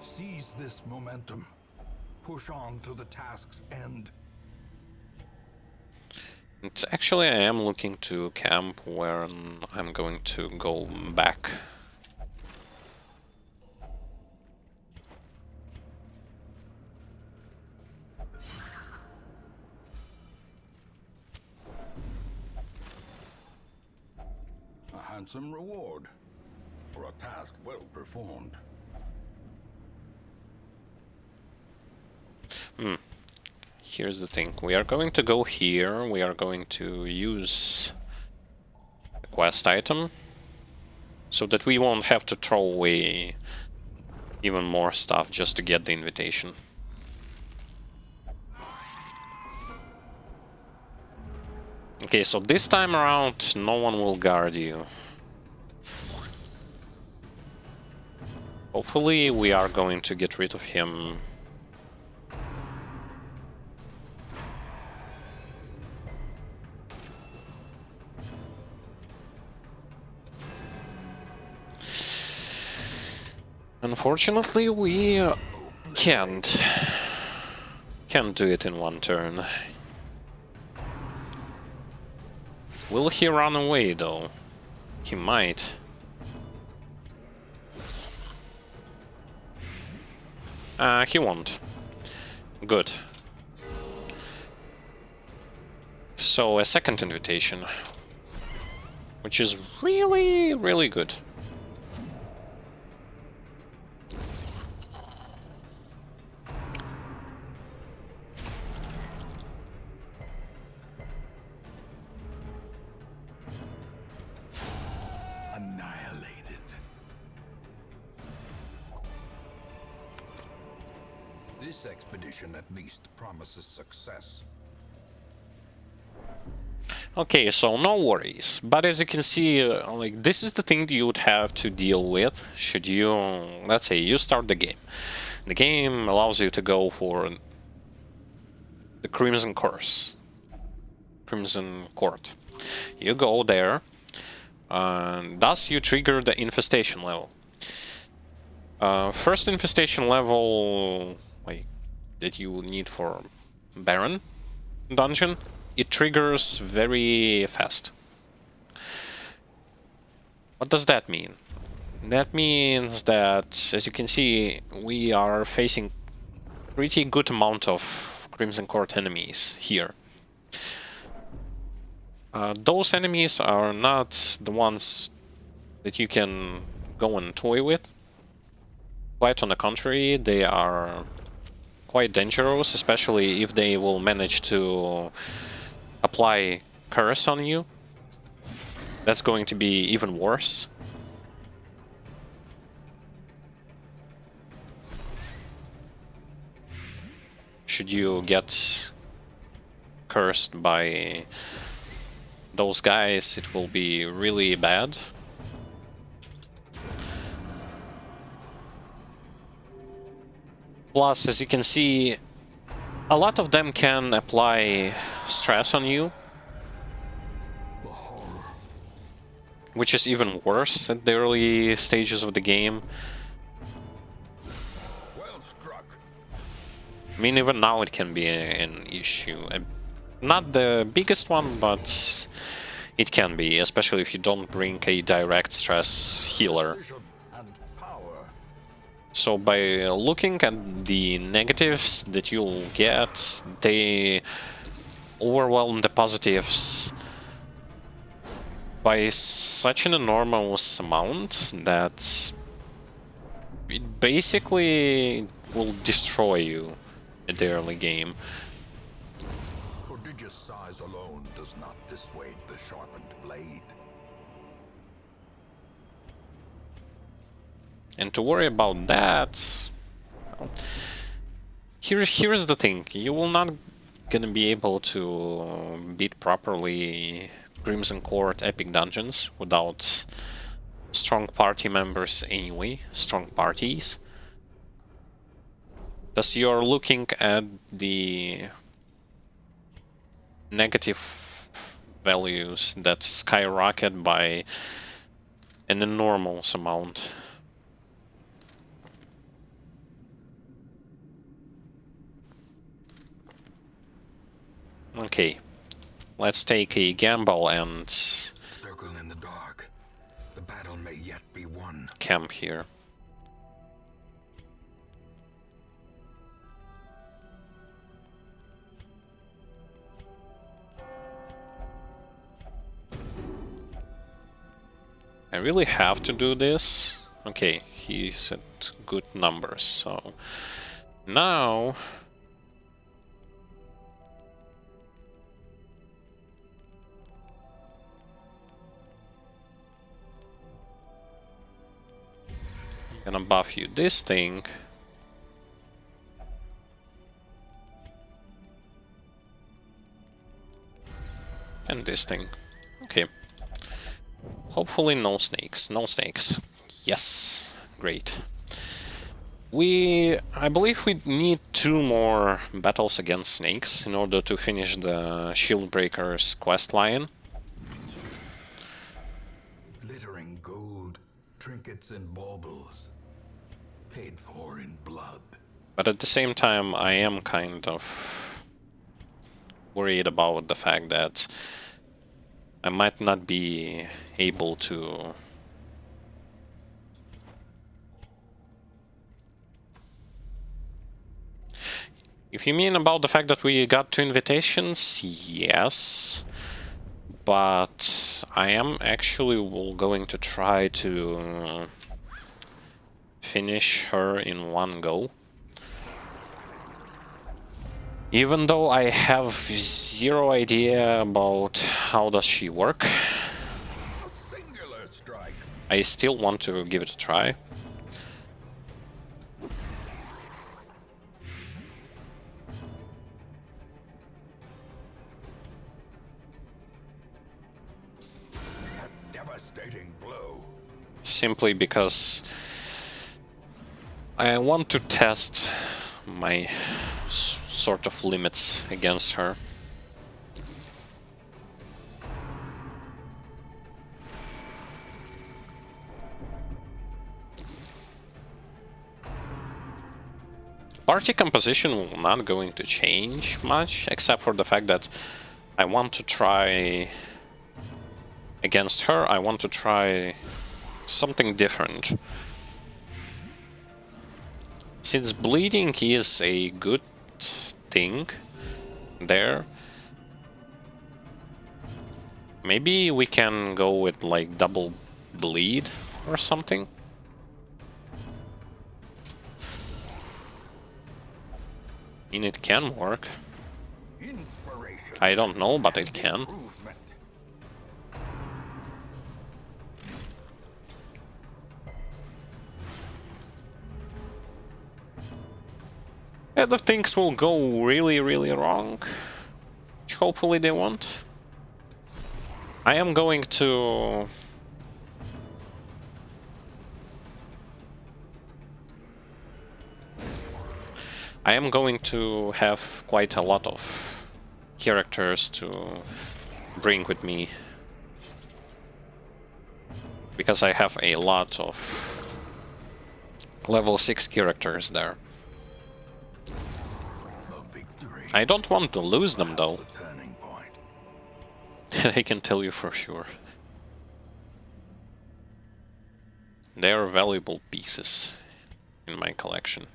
Seize this momentum. Push on to the task's end. It's actually, I am looking to camp where I'm going to go back. A handsome reward for a task well performed. Here's the thing. We are going to go here. We are going to use a quest item so that we won't have to throw away even more stuff just to get the invitation. Okay, so this time around, no one will guard you. Hopefully, we are going to get rid of him. Unfortunately, we can't do it in one turn. Will he run away, though? He might. He won't. Good. So, a second invitation. Which is really, really good. Annihilated. This expedition at least promises success. Okay, so no worries. But as you can see, like, this is the thing that you would have to deal with should you, let's say, you start the game. The game allows you to go for the Crimson Course. Crimson Court. You go there, and thus you trigger the infestation level. First infestation level, like, that you need for Baron dungeon, it triggers very fast. What does that mean? That means that, as you can see, we are facing pretty good amount of Crimson Court enemies here. Those enemies are not the ones that you can go and toy with. Quite on the contrary, they are quite dangerous, especially if they will manage to apply curse on you. That's going to be even worse. Should you get cursed by those guys, it will be really bad. Plus, as you can see, a lot of them can apply stress on you, which is even worse at the early stages of the game. Well struck. I mean, even now it can be an issue. Not the biggest one, but it can be, especially if you don't bring a direct stress healer. So by looking at the negatives that you'll get, they overwhelm the positives by such an enormous amount that it basically will destroy you at the early game. Prodigious size alone does not dissuade the sharpened blade. And to worry about that, well, here's the thing: you will not gonna be able to beat properly Crimson Court epic dungeons without strong party members anyway, strong parties. Thus you're looking at the negative values that skyrocket by an enormous amount. Okay, let's take a gamble and Circle in the dark. The battle may yet be won. Camp here. I really have to do this? Okay, he's at good numbers, so now I'm gonna buff you this thing. And this thing. Okay. Hopefully no snakes. No snakes. Yes. Great. I believe we need 2 more battles against snakes in order to finish the Shieldbreaker's quest line. Glittering gold, trinkets and baubles, paid for in blood. But at the same time, I am kind of worried about the fact that I might not be able to If you mean about the fact that we got 2 invitations, yes. But I am actually going to try to finish her in one go. Even though I have 0 idea about how does she work, A singular strike. I still want to give it a try. A devastating blow. Simply because I want to test my sort of limits against her. Party composition will not going to change much, except for the fact that I want to try against her, I want to try something different. Since bleeding is a good thing there, maybe we can go with like double bleed or something. I mean, it can work. Inspiration. I don't know, but it can. Improvement. And if things will go really, really wrong, which hopefully they won't, I am going to have quite a lot of characters to bring with me, because I have a lot of level 6 characters there. I don't want to lose them though. The turning point. I can tell you for sure. They are valuable pieces in my collection.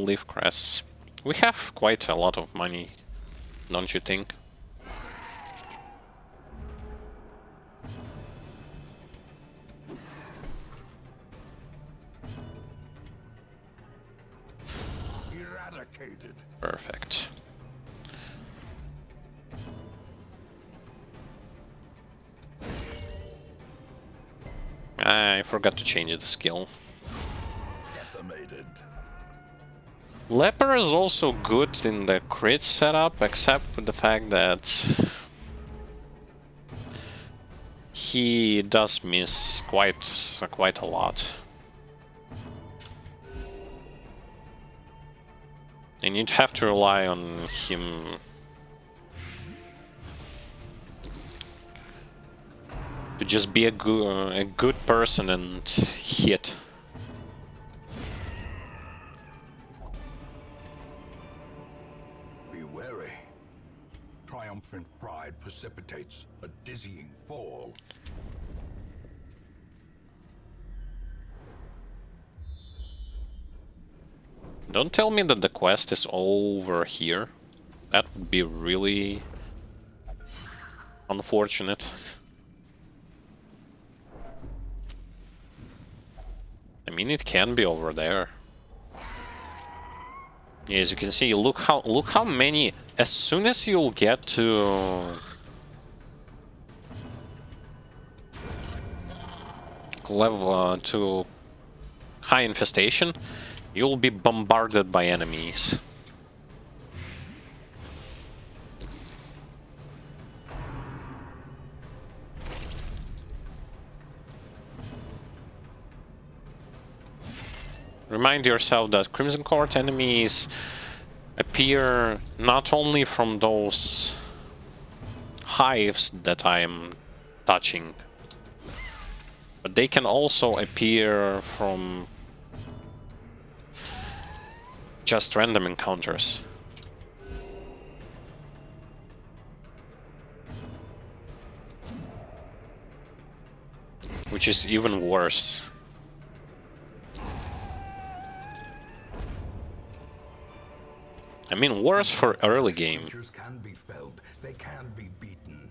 Leaf cress. We have quite a lot of money, don't you think? Eradicated. Perfect. I forgot to change the skill. Decimated. Leper is also good in the crit setup, except for the fact that he does miss quite a lot. And you'd have to rely on him to just be a good person and hit. Be wary. Triumphant pride precipitates a dizzying fall. Don't tell me that the quest is over here. That would be really unfortunate. I mean, it can be over there. Yeah, as you can see, look how many. As soon as you'll get to level to high infestation, you'll be bombarded by enemies. Remind yourself that Crimson Court enemies appear not only from those hives that I am touching, but they can also appear from just random encounters. Which is even worse. I mean, worse for early game. Creatures can be felled. They can be beaten.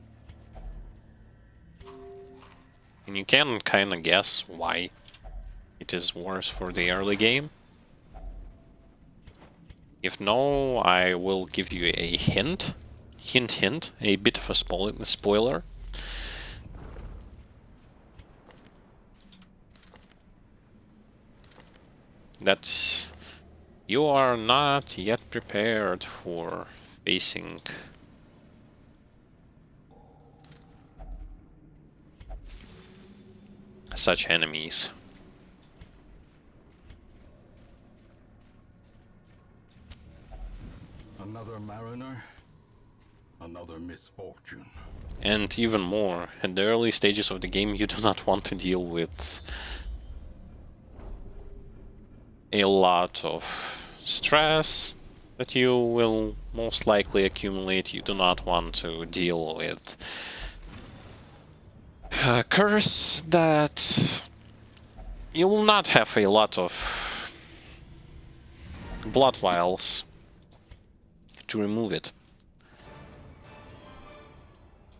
And you can kind of guess why it is worse for the early game. If no, I will give you a hint. Hint, a bit of a spoiler. That's... You are not yet prepared for facing such enemies. Another mariner, another misfortune. And even more, at the early stages of the game, you do not want to deal with a lot of stress that you will most likely accumulate. You do not want to deal with a curse that you will not have a lot of blood vials to remove it.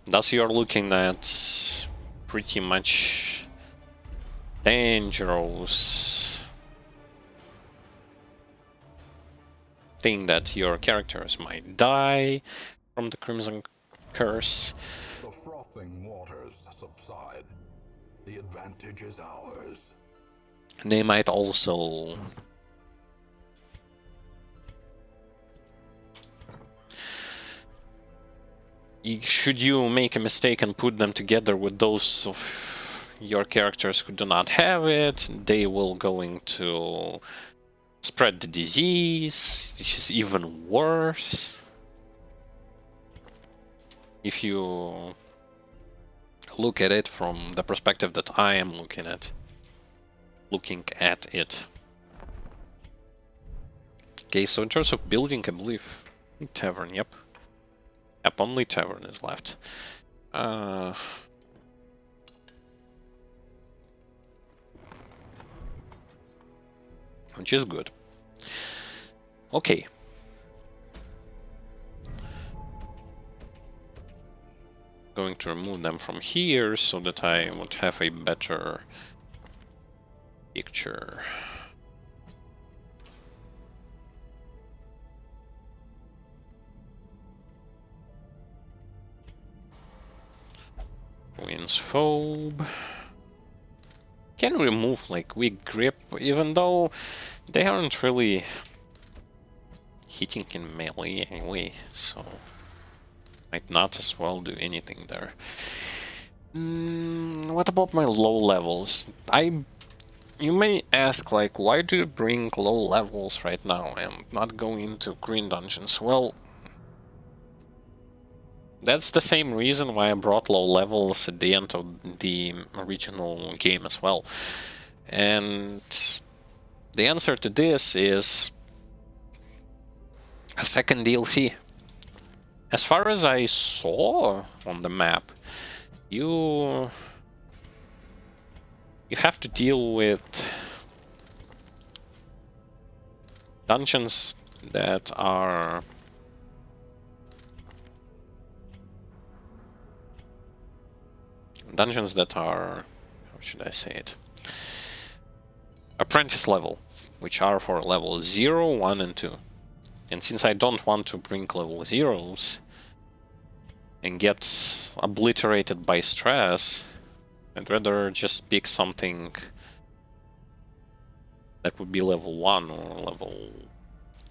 Thus you're looking at pretty much dangerous thing that your characters might die from the Crimson Curse. The frothing waters subside. The advantage is ours. They might also should you make a mistake and put them together with those of your characters who do not have it, they will going to spread the disease, which is even worse. If you look at it from the perspective that I am looking at. looking at it. Okay, so in terms of building, I believe tavern, yep. Yep, only tavern is left. Which is good. Okay. Going to remove them from here so that I would have a better picture. Winds phobe. Can remove like weak grip, even though they aren't really hitting in melee anyway, so might not as well do anything there. What about my low levels? You may ask, like, why do you bring low levels right now and not go into green dungeons? Well, that's the same reason why I brought low levels at the end of the original game as well. And the answer to this is a second DLC. As far as I saw on the map, you have to deal with dungeons that are how should I say it? Apprentice level, which are for level 0, 1, and 2. And since I don't want to bring level 0s and get obliterated by stress, I'd rather just pick something that would be level 1 or level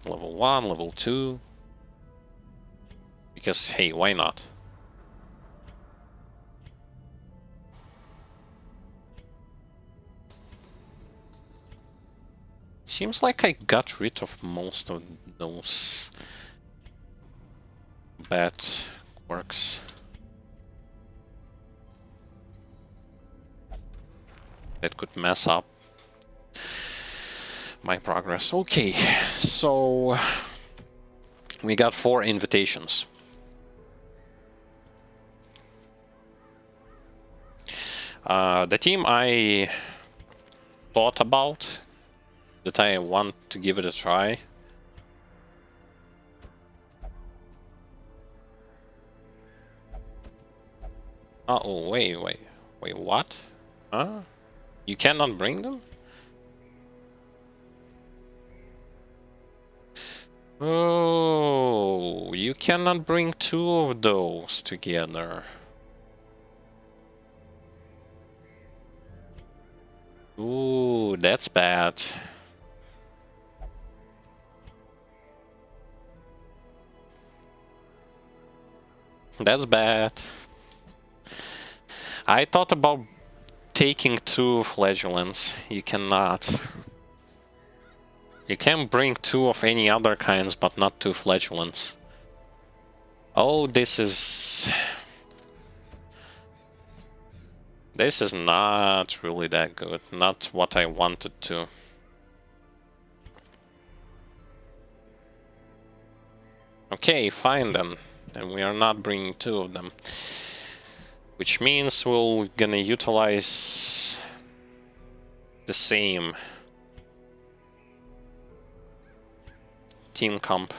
1, level 2. Because, hey, why not? Seems like I got rid of most of those bad quirks that could mess up my progress. Okay, so we got 4 invitations. The team I thought about, that I want to give it a try. Oh, wait, what? Huh? You cannot bring them? Oh, you cannot bring 2 of those together. Ooh, that's bad. That's bad. I thought about taking 2 flagellants. You cannot. You can bring 2 of any other kinds, but not 2 flagellants. Oh, this is not really that good. Not what I wanted to. Okay, fine then. Then we are not bringing 2 of them. Which means we're gonna utilize the same team comp.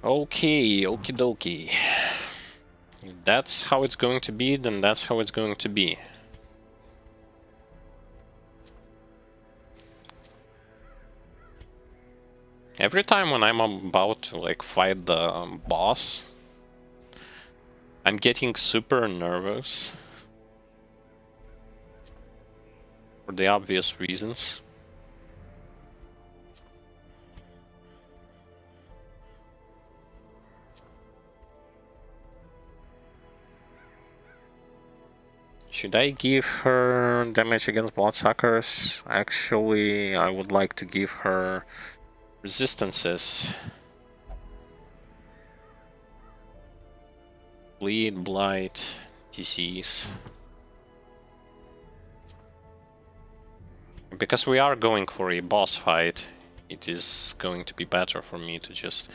Okay, okie dokie. If that's how it's going to be, then that's how it's going to be. Every time when I'm about to like fight the boss, I'm getting super nervous. For the obvious reasons. Should I give her damage against bloodsuckers? Actually, I would like to give her resistances. Bleed, blight, disease. Because we are going for a boss fight, it is going to be better for me to just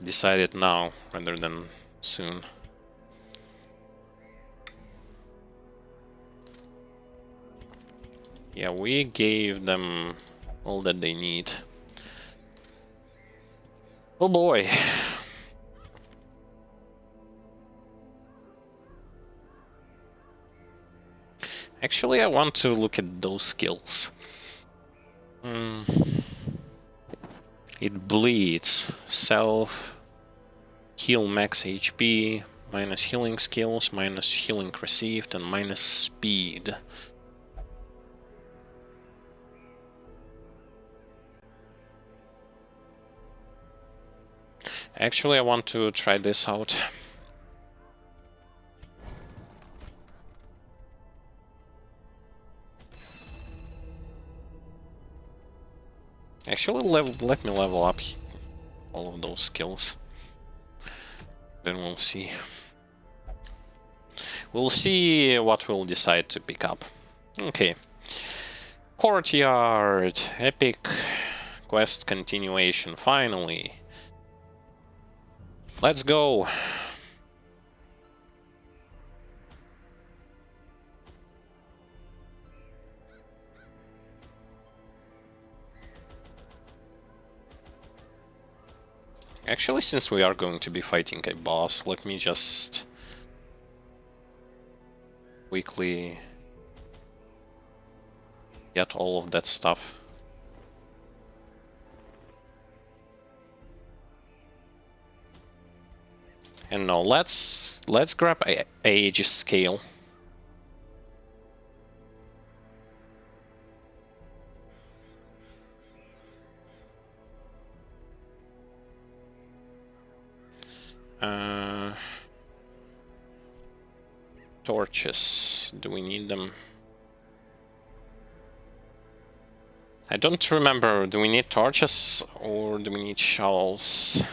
decide it now rather than soon. Yeah, we gave them all that they need. Oh boy. Actually, I want to look at those skills. It bleeds. Self. Heal max HP. Minus healing skills. Minus healing received. And minus speed. Actually, I want to try this out. Actually, let me level up all of those skills. Then we'll see. We'll see what we'll decide to pick up. Okay. Courtyard. Epic quest continuation. Finally. Let's go. Actually, since we are going to be fighting a boss, let me just quickly get all of that stuff. And now let's grab a age scale. Torches. Do we need them? I don't remember. Do we need torches or do we need shovels?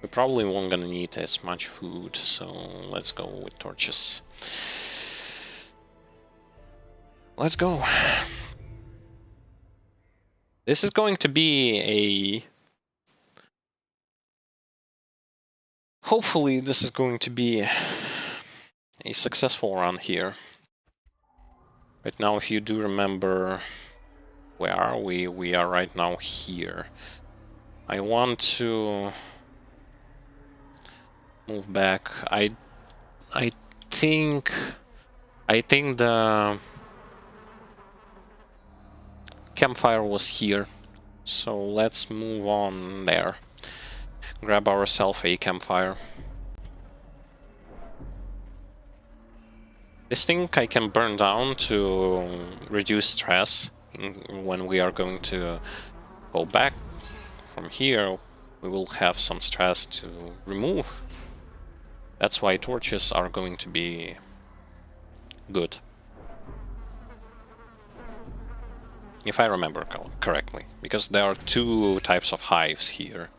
We probably won't gonna need as much food, so let's go with torches. Let's go. This is going to be a... Hopefully this is going to be a successful run here. Right now, if you do remember, where are we? We are right now here. I want to move back. I think the campfire was here, so let's move on there. Grab ourselves a campfire. This thing I can burn down to reduce stress when we are going to go back from here. We will have some stress to remove. That's why torches are going to be good. If I remember correctly, because there are two types of hives here.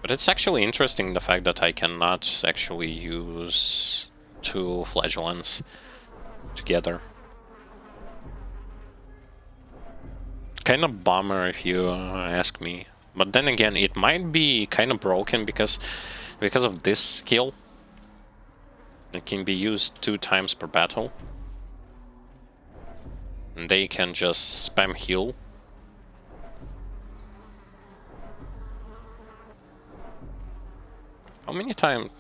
But it's actually interesting the fact that I cannot actually use two flagellants together. Kind of bummer if you ask me. But then again, it might be kind of broken because of this skill. It can be used 2 times per battle. And they can just spam heal. How many times?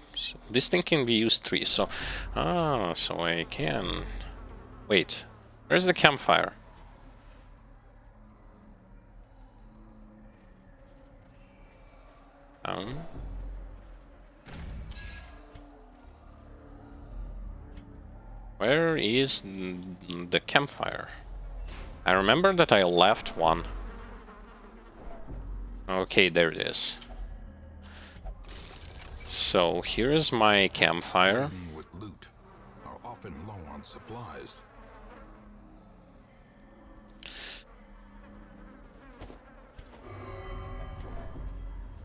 This thing can be used 3, so... Ah, so I can... Wait, where's the campfire? Where is the campfire? I remember that I left one. Okay, there it is. So here's my campfire. With loot are supplies.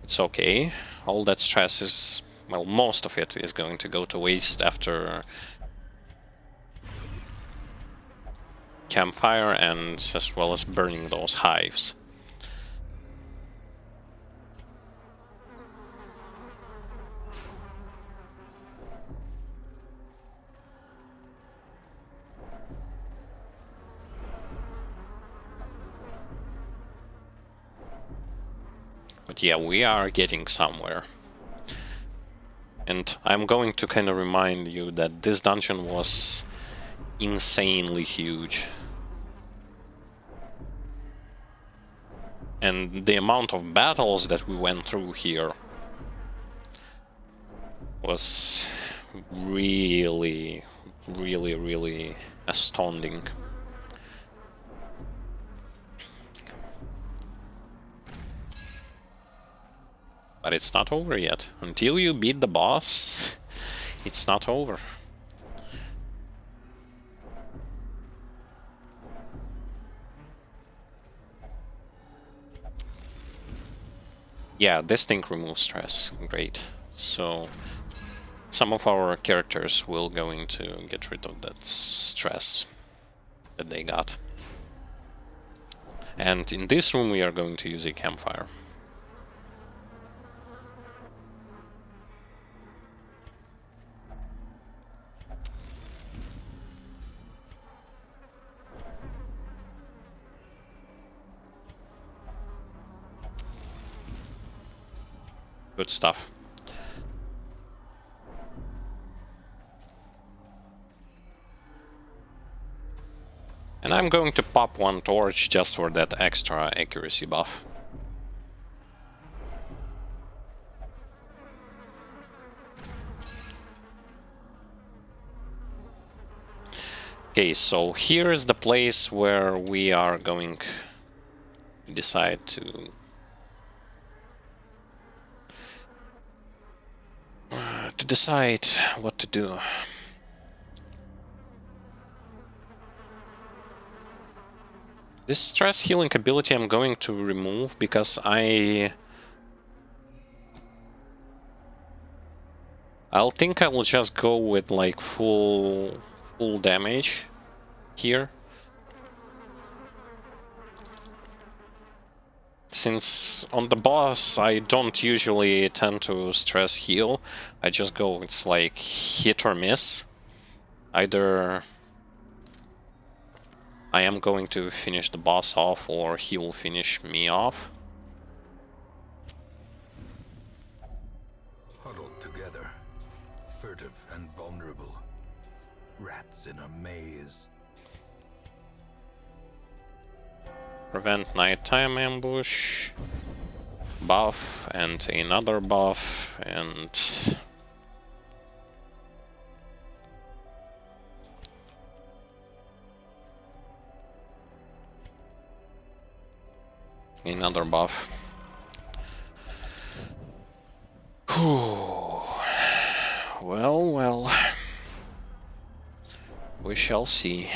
It's okay. All that stress is, well, most of it is going to go to waste after campfire and as well as burning those hives. But yeah, we are getting somewhere. And I'm going to kind of remind you that this dungeon was insanely huge. And the amount of battles that we went through here was really, really, really astounding. But it's not over yet. Until you beat the boss, it's not over. Yeah, this thing removes stress. Great. So some of our characters will going to get rid of that stress that they got. And in this room we are going to use a campfire. Good stuff. And I'm going to pop one torch just for that extra accuracy buff. Okay, so here is the place where we are going to decide to decide what to do. This stress healing ability I'm going to remove because I'll think I will just go with like full damage here. Since on the boss I don't usually tend to stress heal, I just go, it's like hit or miss. Either I am going to finish the boss off or he will finish me off. Huddled together, furtive and vulnerable, rats in a maze. Prevent nighttime ambush, buff, and another buff, and another buff. Whew. Well, we shall see.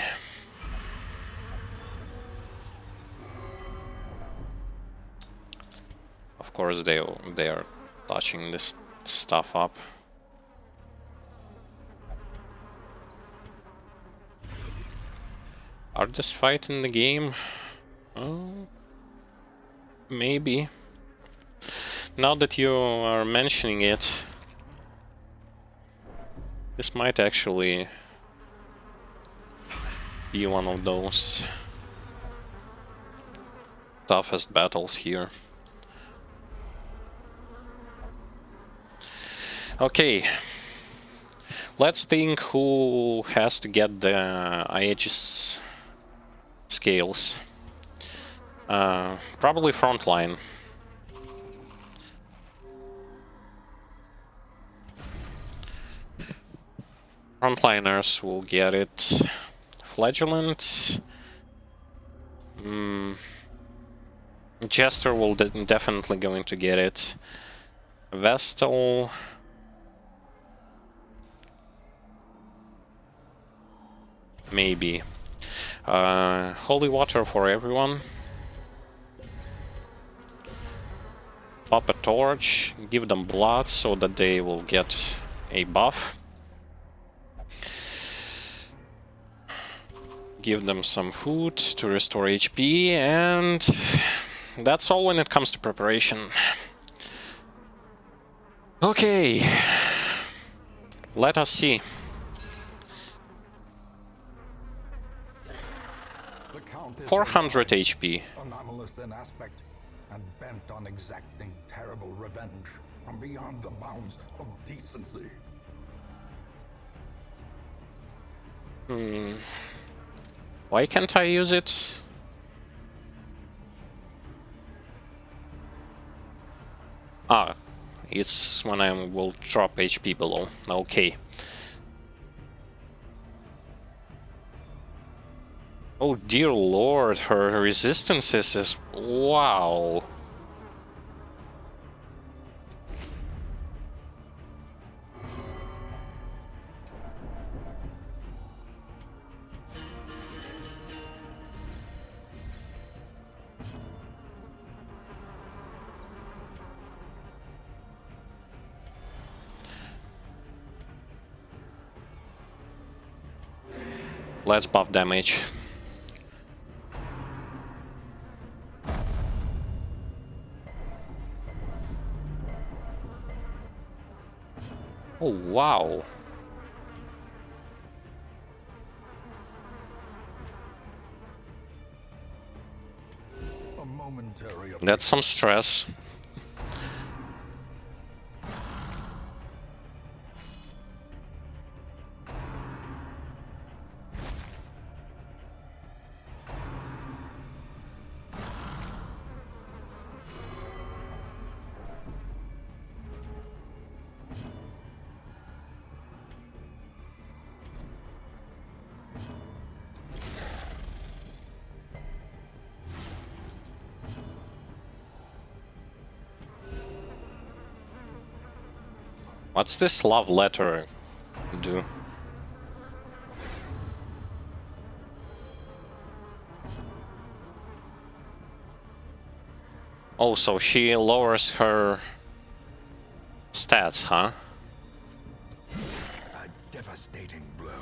Of course, they are touching this stuff up. Hardest fight in the game? Oh, maybe. Now that you are mentioning it, this might actually be one of those toughest battles here. Okay, let's think who has to get the Aegis scales. Probably frontline. Frontliners will get it. Flagellant. Jester will definitely going to get it. Vestal. Maybe. Holy water for everyone. Pop a torch, give them blood so that they will get a buff. Give them some food to restore HP, and that's all when it comes to preparation. Okay, let us see. The Countess 400 HP. anomalous in aspect and bent on exacting terrible revenge from beyond the bounds of decency. Why can't I use it? Ah, it's when I will drop HP below. Okay. Oh dear lord, her resistances is... wow. Let's buff damage. Oh wow. A momentary That's some stress. What's this love letter do? Oh, so she lowers her stats, huh? a devastating blow.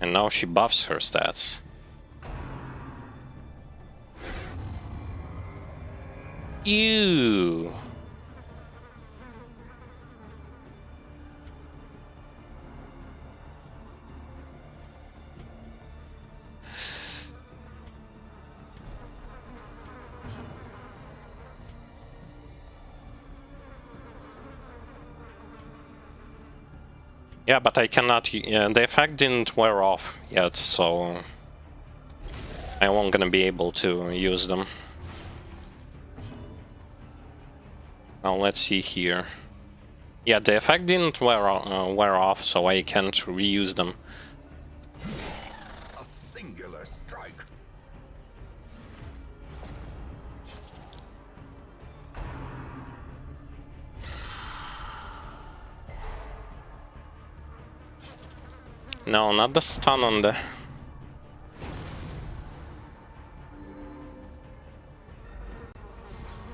And now she buffs her stats. Ew. Yeah, but I cannot... the effect didn't wear off yet, so... I won't gonna be able to use them. Now let's see here. Yeah, the effect didn't wear off, so I can't reuse them. A singular strike. No, not the stun on the...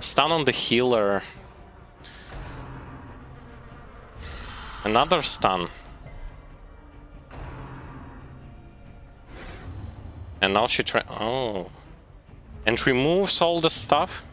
Stun on the healer. Another stun. And now she try... oh. And removes all the stuff?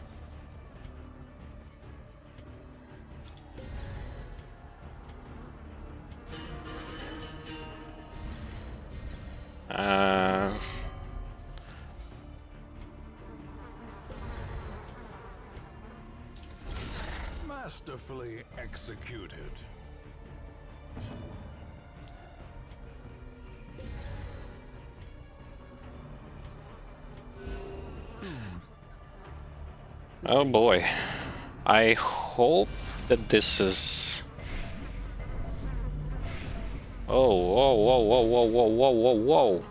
Masterfully executed. Oh boy. I hope that this is... oh, whoa, whoa, whoa, whoa, whoa, whoa, whoa, whoa.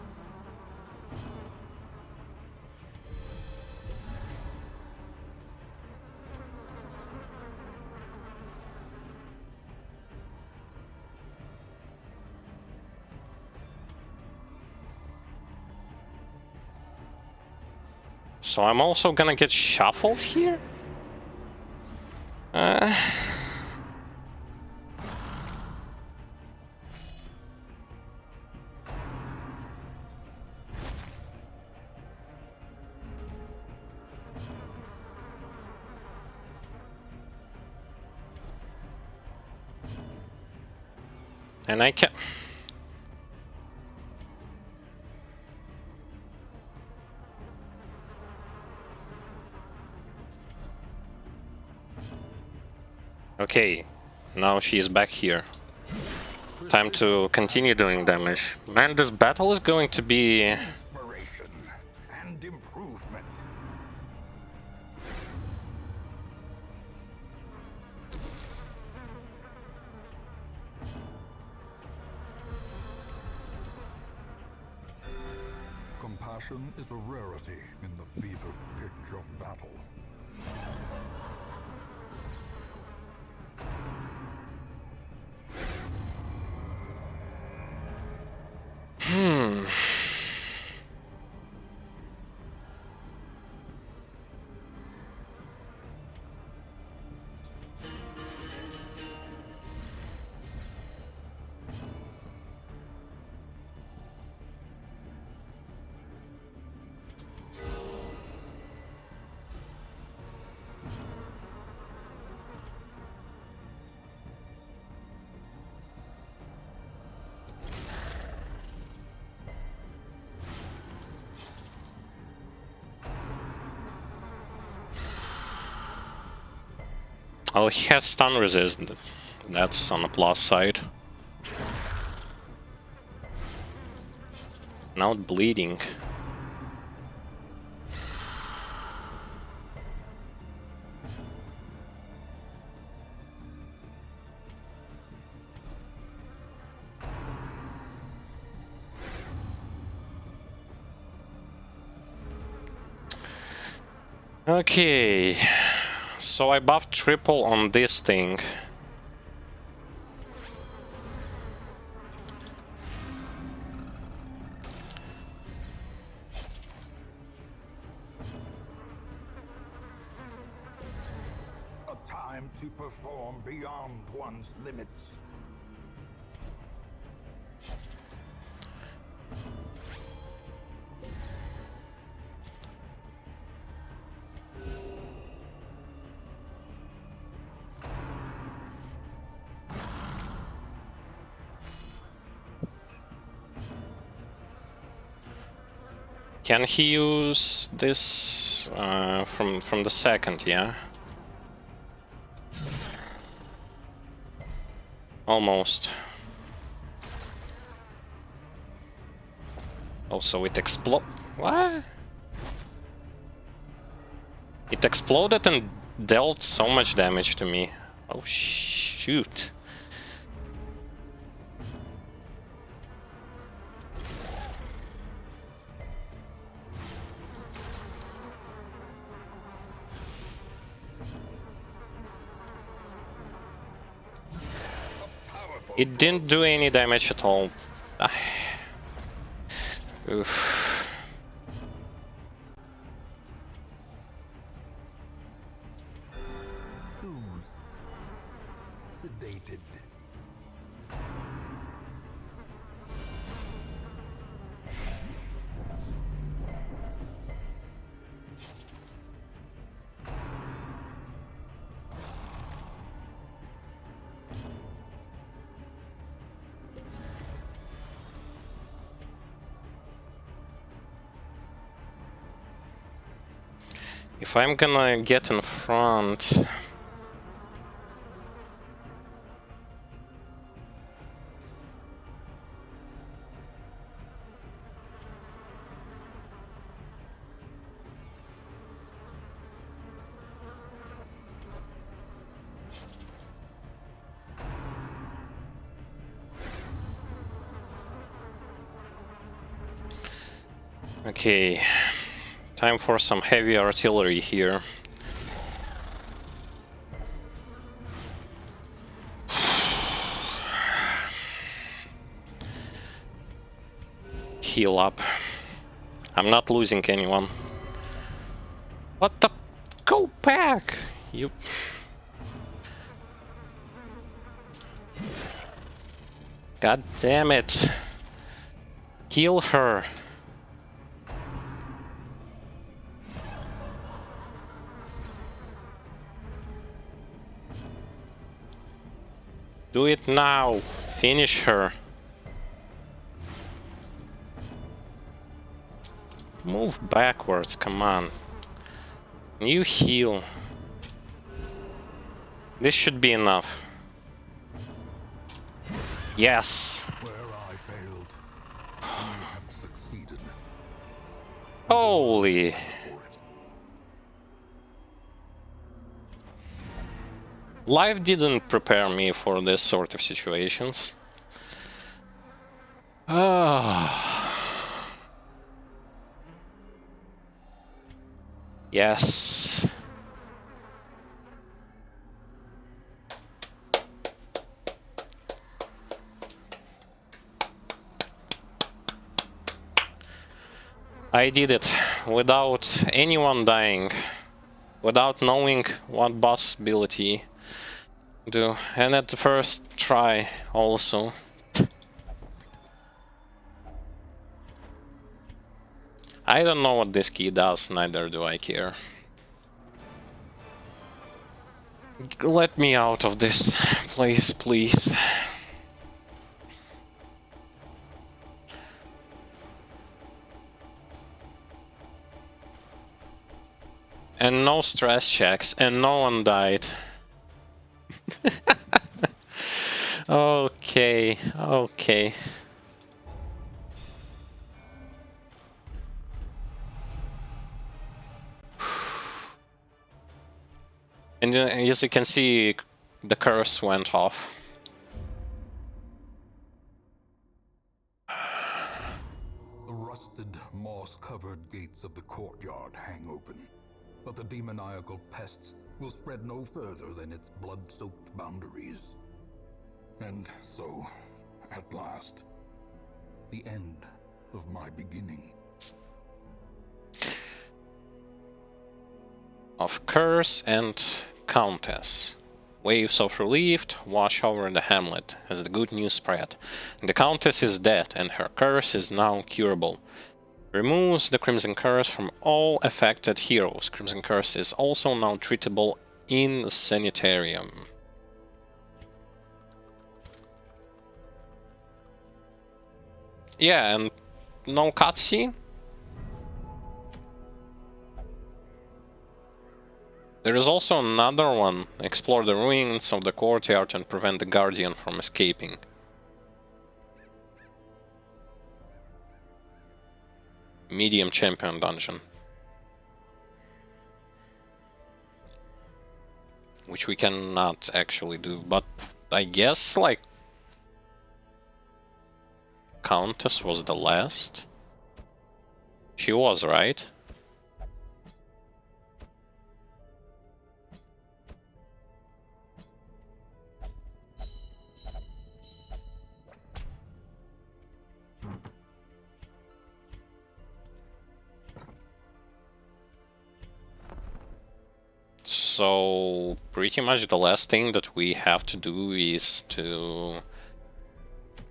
So I'm also gonna get shuffled here? And I can... Okay, now she is back here. Time to continue doing damage. Man, this battle is going to be... Inspiration and improvement. Compassion is a rarity in the fevered pitch of battle. Oh, he has stun resist. That's on the plus side. Now bleeding. Okay, so I buffed triple on this thing. A time to perform beyond one's limits. Can he use this from the second, yeah? Almost. Also, it explode. What? It exploded and dealt so much damage to me. Oh shoot. It didn't do any damage at all. Oof. Soothed. Sedated. If I'm gonna get in front... Okay, time for some heavy artillery here. Heal up. I'm not losing anyone. back! You... God damn it! Kill her! Do it now! Finish her! Move backwards, come on. You heal. This should be enough. Yes! Where I failed, you have succeeded. Holy! For it. Life didn't prepare me for this sort of situations. Ah. Yes. I did it without anyone dying, without knowing what boss ability do, and at the first try also. I don't know what this key does, neither do I care. Let me out of this place, please. And no stress checks, and no one died. Okay, okay. And as you can see, the curse went off. The rusted, moss-covered gates of the courtyard hang open, but the demoniacal pests will spread no further than its blood-soaked boundaries. And so, at last, the end of my beginning. Of Curse and Countess. Waves of relief wash over the hamlet as the good news spread. The Countess is dead and her curse is now curable. Removes the Crimson Curse from all affected heroes. Crimson Curse is also now treatable in the Sanitarium. Yeah, and no cutscene? There is also another one. Explore the ruins of the courtyard and prevent the Guardian from escaping. Medium champion dungeon. Which we cannot actually do, but I guess, like, Countess was the last? She was, right? So, pretty much the last thing that we have to do is to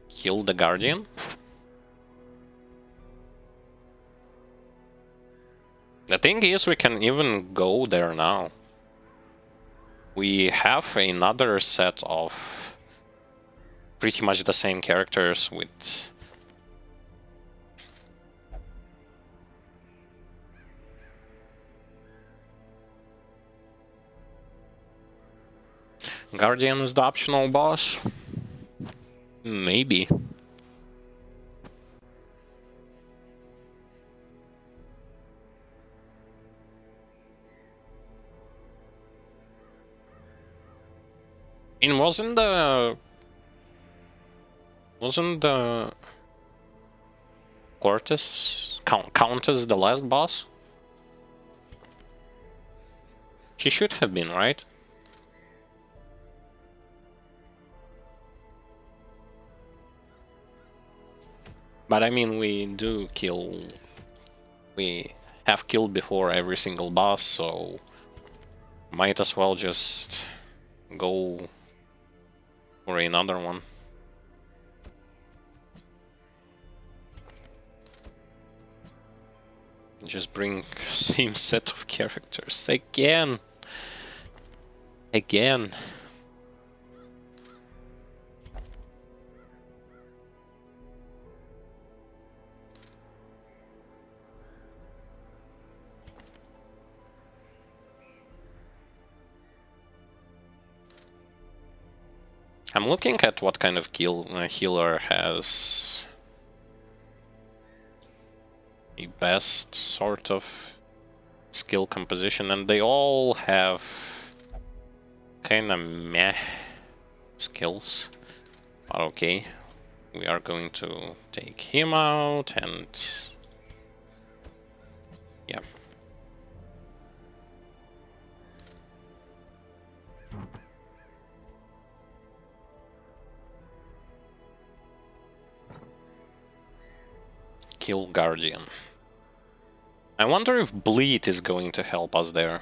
kill the Guardian. The thing is, we can even go there now. We have another set of pretty much the same characters with... Guardian is the optional boss? Maybe. And wasn't the Countess the last boss? She should have been, right? But I mean, we have killed before every single boss, so Might as well just go for another one. Just bring same set of characters again. Again. I'm looking at what kind of healer has the best sort of skill composition, and they all have kind of meh skills. But okay, we are going to take him out, and yeah. Kill Guardian. I wonder if Bleed is going to help us there.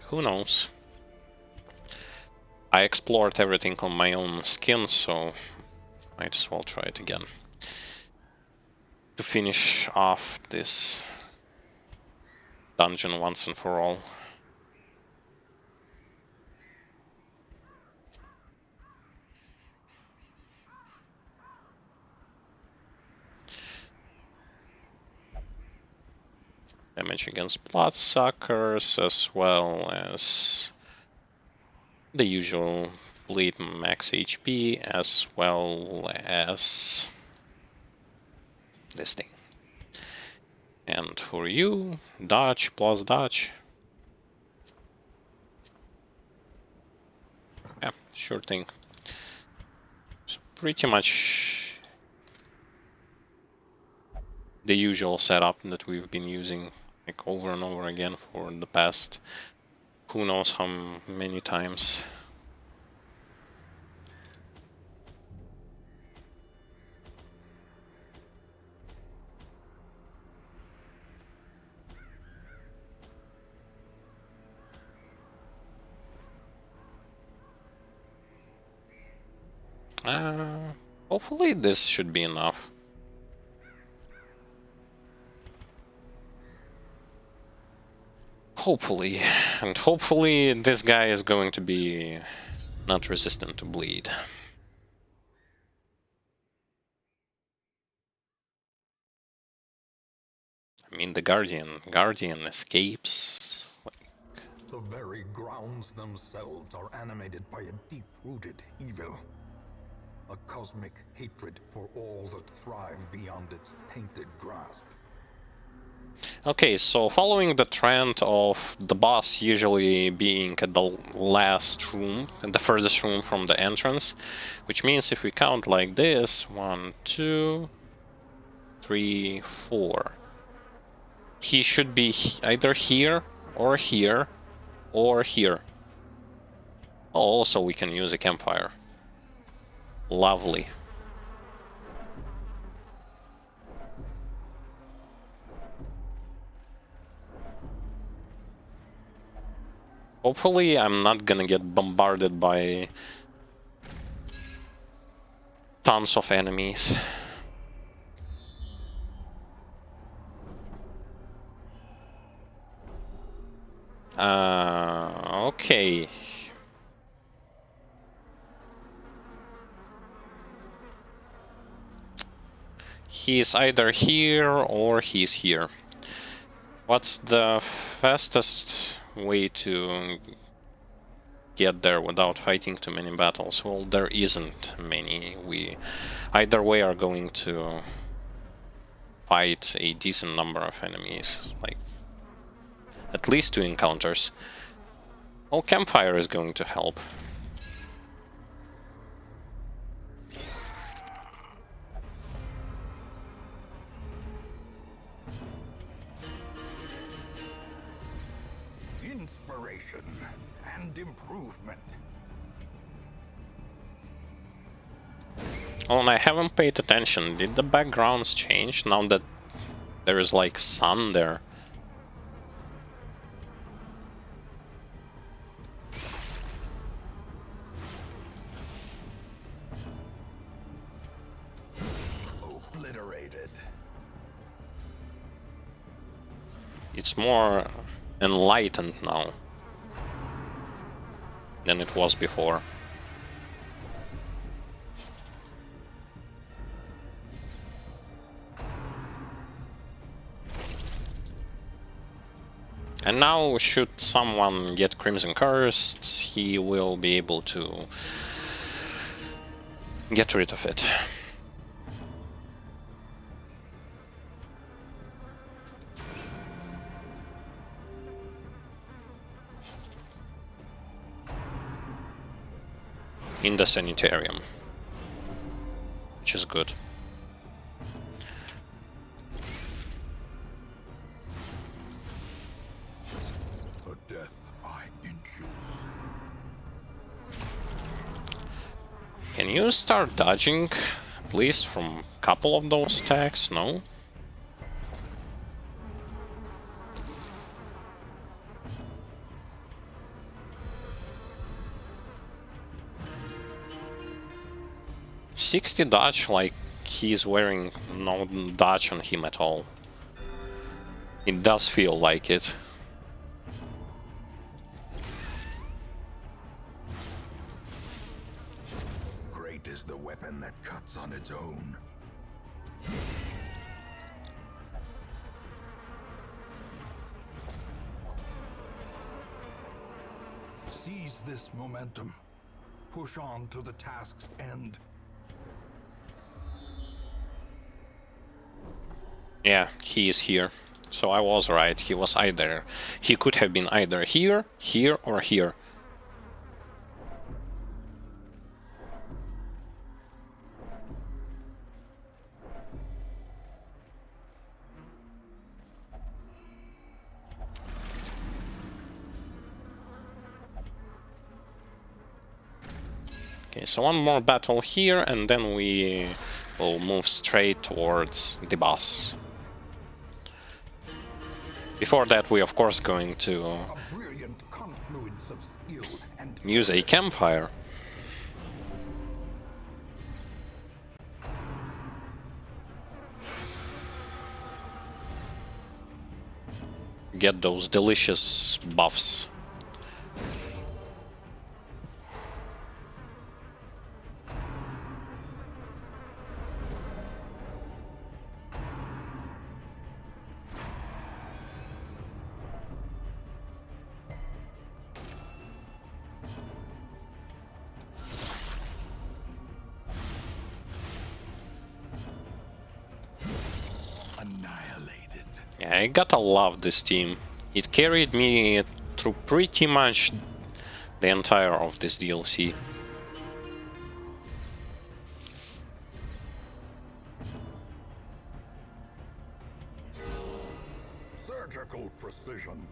Who knows? I explored everything on my own skin, so might as well try it again. To finish off this dungeon once and for all. Damage against bloodsuckers, as well as the usual bleed max HP, as well as this thing. And for you, dodge plus dodge. Yeah, sure thing. So pretty much the usual setup that we've been using like over and over again for the past who knows how many times. Hopefully this should be enough. Hopefully. And hopefully this guy is going to be not resistant to bleed. I mean, the Guardian escapes. The very grounds themselves are animated by a deep-rooted evil. A cosmic hatred for all that thrive beyond its tainted grasp. Okay, so following the trend of the boss usually being at the last room, the furthest room from the entrance, which means if we count like this, 1, 2, 3, 4. He should be either here, or here, or here. Oh, also we can use a campfire. Lovely. Hopefully I'm not gonna get bombarded by tons of enemies. Okay. He's either here or he's here. What's the fastest way to get there without fighting too many battles? Well, there isn't many. We either way are going to fight a decent number of enemies, like at least 2 encounters. Well, campfire is going to help. Inspiration and improvement. Oh, and I haven't paid attention. Did the backgrounds change now that There is like sun there. Obliterated. It's more enlightened now than it was before. And now, should someone get Crimson Cursed, he will be able to get rid of it. In the sanitarium, which is good. A death by inches. Can you start dodging, at least from a couple of those attacks? No? $60 dodge, like he's wearing no dodge on him at all. It does feel like it. Great is the weapon that cuts on its own. Seize this momentum. Push on to the task's end. Yeah, he is here. So I was right, he was either... He could have been either here, here, or here. Okay, so one more battle here, and then we will move straight towards the boss. Before that, we of course going to A brilliant confluence of skill and use a campfire. Get those delicious buffs. annihilated. Yeah, I gotta love this team. It carried me through pretty much the entire of this DLC. Surgical precision.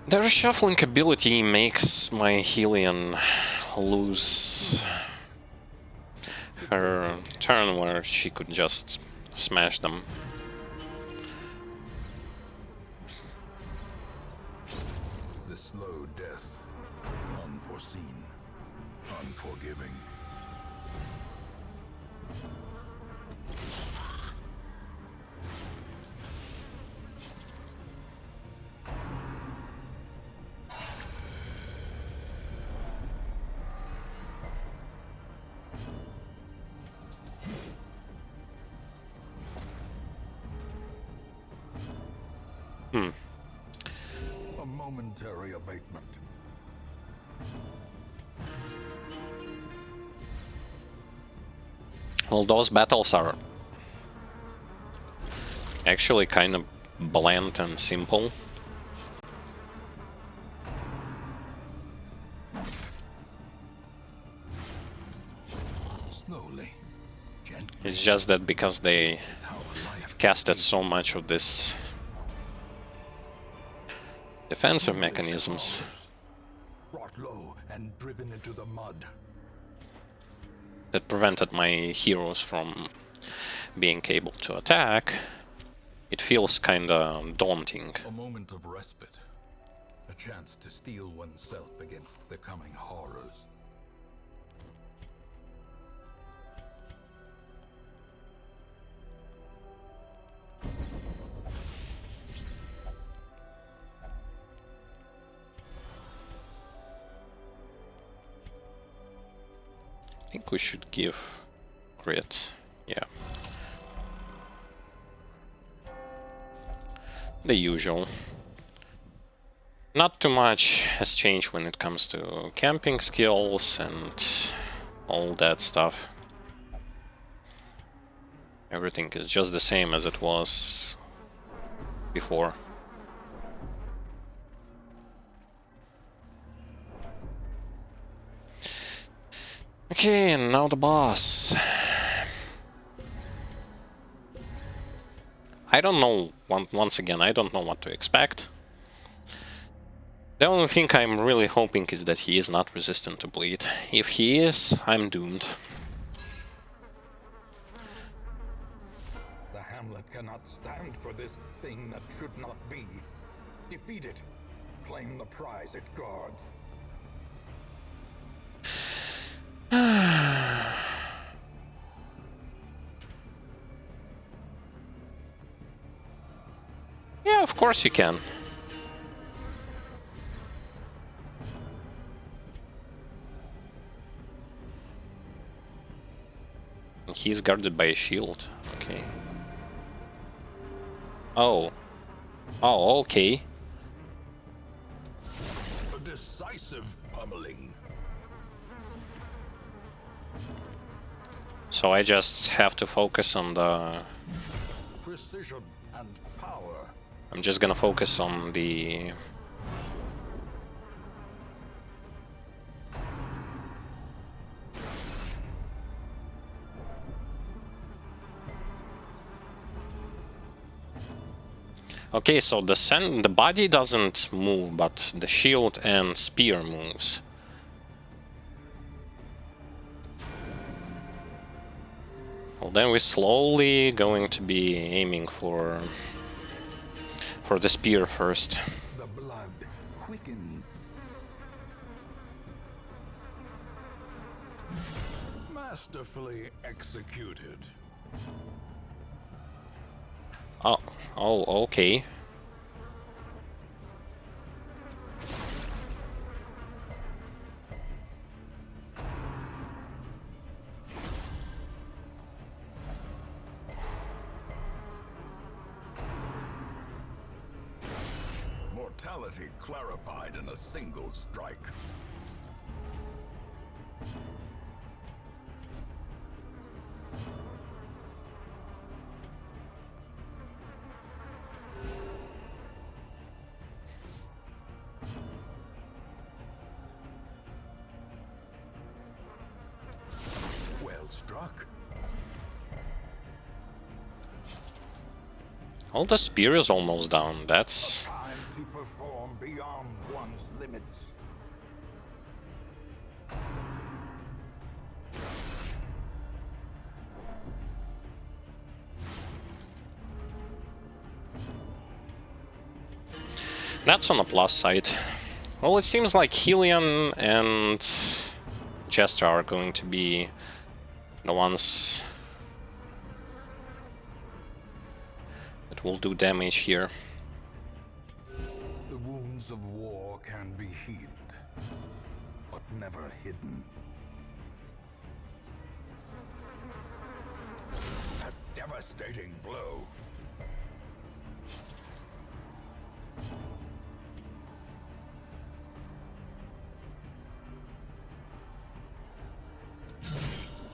The reshuffling ability makes my Helion lose her turn where she could just smash them. The slow death. Unforeseen. Unforgiving. A momentary abatement. Well, those battles are Actually, kind of bland and simple. Slowly, gently. It's just that because they have casted so much of this defensive mechanisms Brought low and driven into the mud. that prevented my heroes from being able to attack, it feels kinda daunting. A moment of respite. A chance to steel oneself against the coming horrors. I think we should give crit, yeah. The usual. Not too much has changed when it comes to camping skills and all that stuff. Everything is just the same as it was before. Okay, and now the boss. I don't know, once again, I don't know what to expect. The only thing I'm really hoping is that he is not resistant to bleed. If he is, I'm doomed. The hamlet cannot stand for this thing that should not be. Defeat it. Claim the prize it guards. Yeah, of course you can. He's guarded by a shield. Okay. Oh. Oh, okay. A decisive pummeling. So I just have to focus on the... Precision and power. I'm just gonna focus on the... Okay, so the body doesn't move, but the shield and spear moves. Well, then we're slowly going to be aiming for the spear first. The blood quickens. Masterfully executed. Oh, okay. Mortality clarified in a single strike. Well struck. Oh, the spear is almost down. That's... Time to perform beyond one's limits. That's on the plus side. Well, it seems like Helion and Jester are going to be the ones that will do damage here. The wounds of war can be healed, but never hidden. A devastating blow.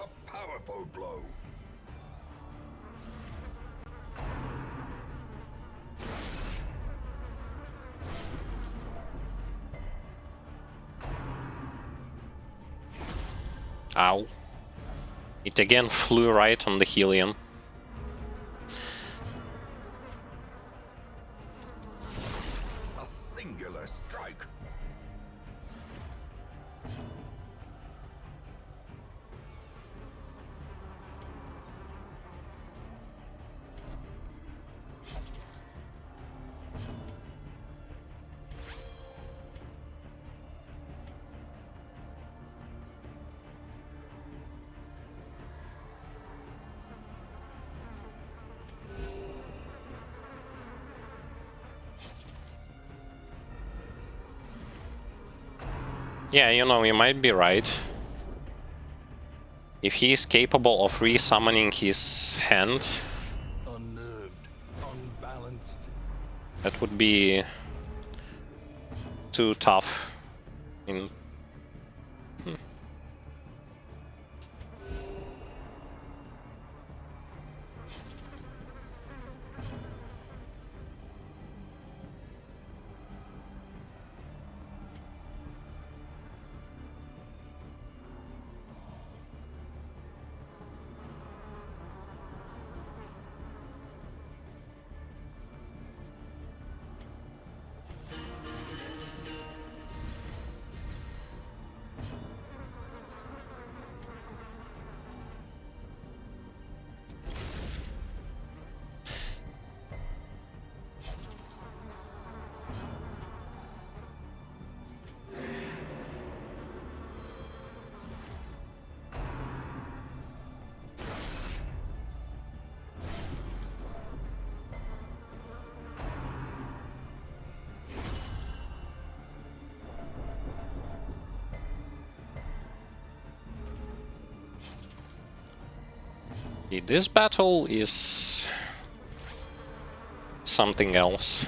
A powerful blow. Ow. It again flew right on the helium. A singular strike. Yeah, you know, you might be right. If he is capable of re-summoning his hand, Unnerved, unbalanced. that would be too tough. In this battle is something else.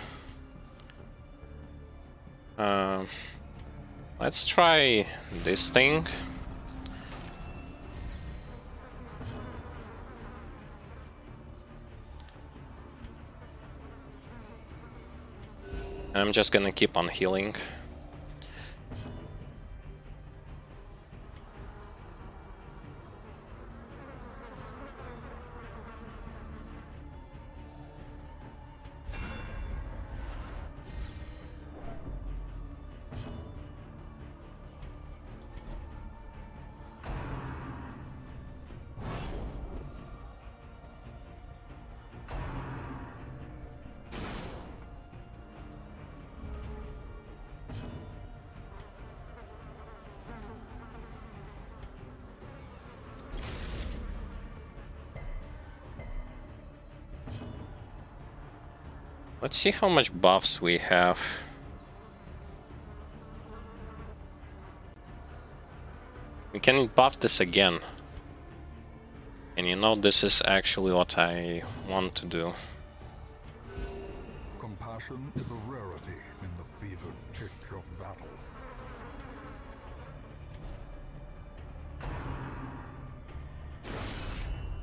Let's try this thing. I'm just gonna keep on healing. Let's see how much buffs we have. We can buff this again. And you know, this is actually what I want to do. Compassion is a rarity in the fevered pitch of battle.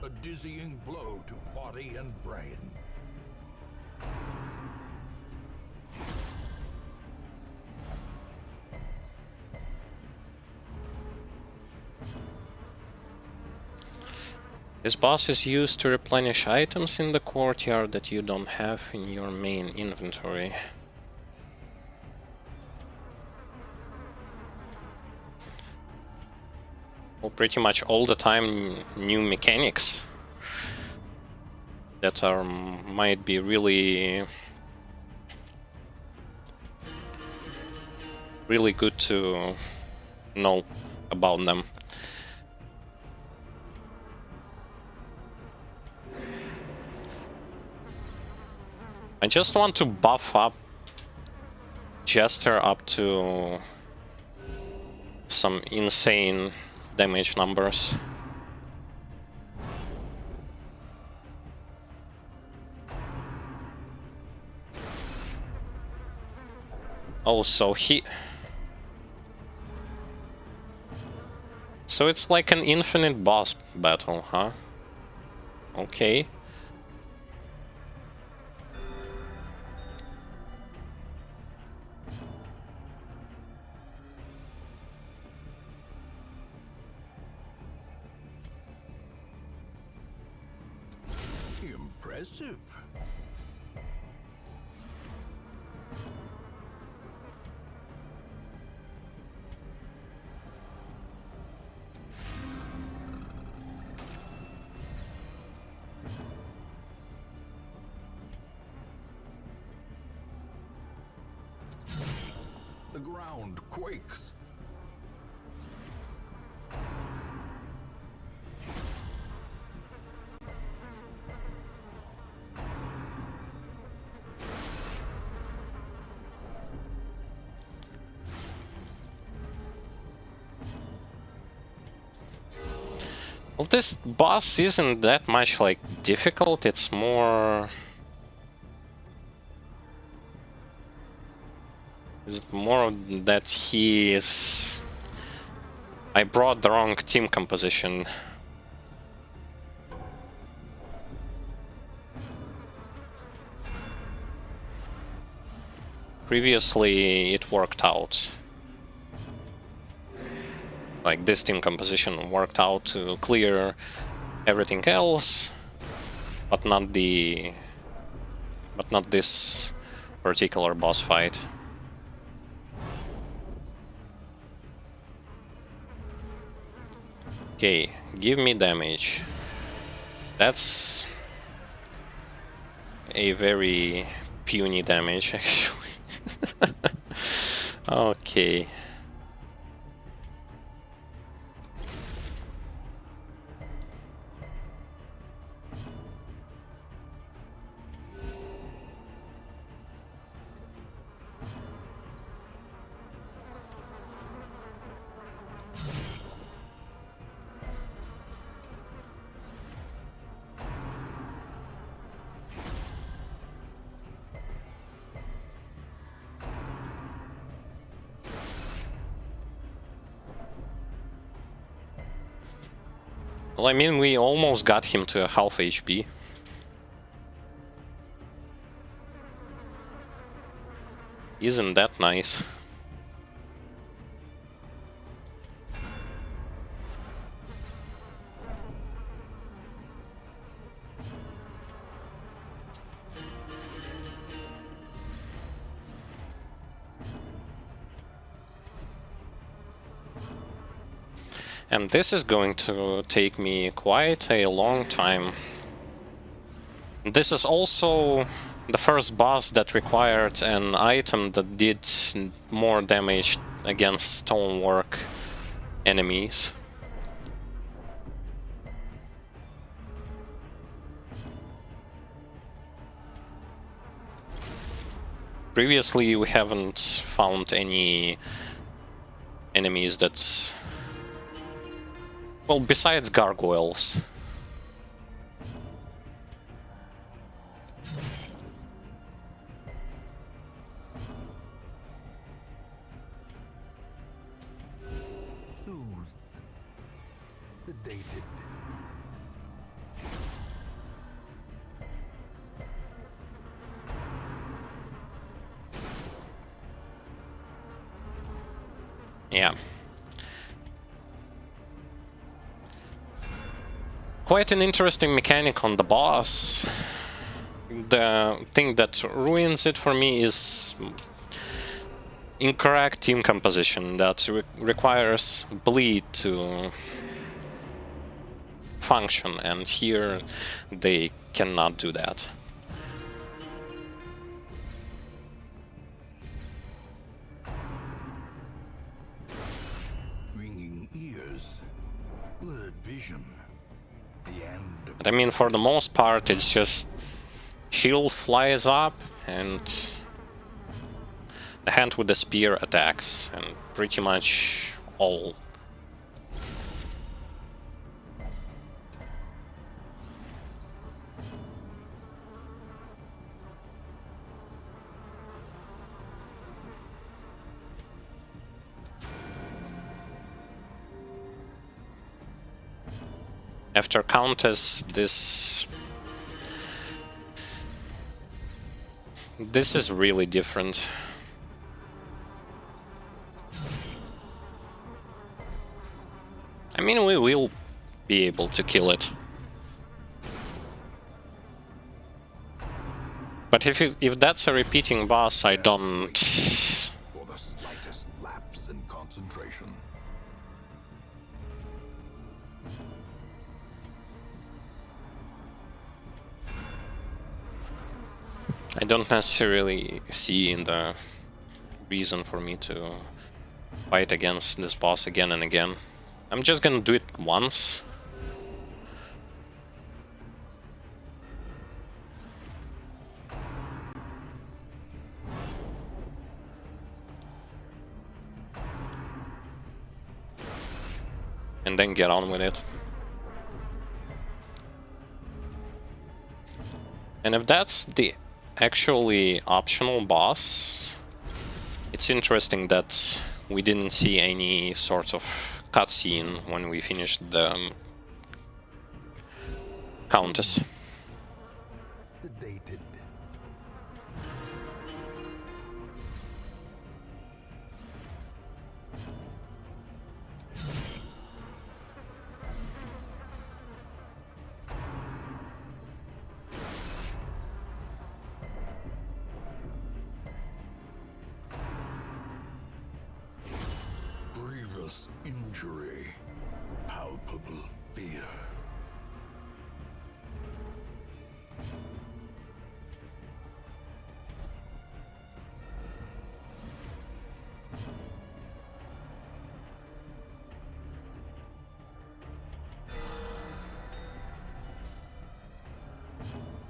A dizzying blow to body and brain. This boss is used to replenish items in the courtyard that you don't have in your main inventory. Well, pretty much all the time new mechanics that are might be really good to know about them. I just want to buff up Jester up to some insane damage numbers. Oh, so so it's like an infinite boss battle, huh? Okay. Impressive. The ground quakes. Well, this boss isn't that much, like, difficult, it's more... It's more that he is... I brought the wrong team composition. Previously, it worked out. Like, this team composition worked out to clear everything else, but not the... but not this particular boss fight. Okay, give me damage. That's a very puny damage, actually. Okay. Well, I mean, we almost got him to a half HP. Isn't that nice? And this is going to take me quite a long time. This is also the first boss that required an item that did more damage against stonework enemies. Previously, we haven't found any enemies that... Well, besides gargoyles. Soothed. Sedated. Yeah. Quite an interesting mechanic on the boss. The thing that ruins it for me is incorrect team composition that requires bleed to function, and here they cannot do that. Ringing ears. Blurred vision. The end. But I mean, for the most part, it's just shield flies up and the hand with the spear attacks, and pretty much all. After Countess, this is really different. I mean, we will be able to kill it. But if that's a repeating boss, I don't... For the slightest lapse in concentration. I don't necessarily see the reason for me to fight against this boss again and again. I'm just gonna do it once. And then get on with it. And if that's the actually optional boss, it's interesting that we didn't see any sort of cutscene when we finished the Countess. Sedated. Grievous injury. Palpable fear.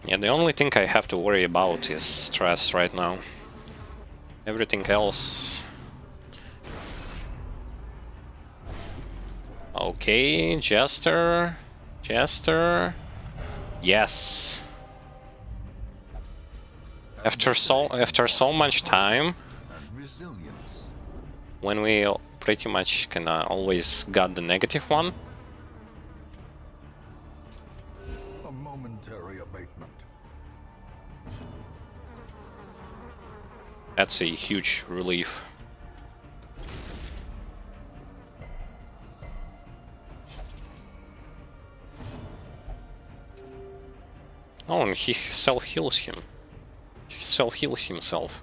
Yeah, the only thing I have to worry about is stress right now. Everything else... Okay, Jester... Jester... Yes! After so much time, And resilience. when we pretty much can always got the negative one, A momentary abatement. that's a huge relief. Oh, and he self-heals him. He self-heals himself.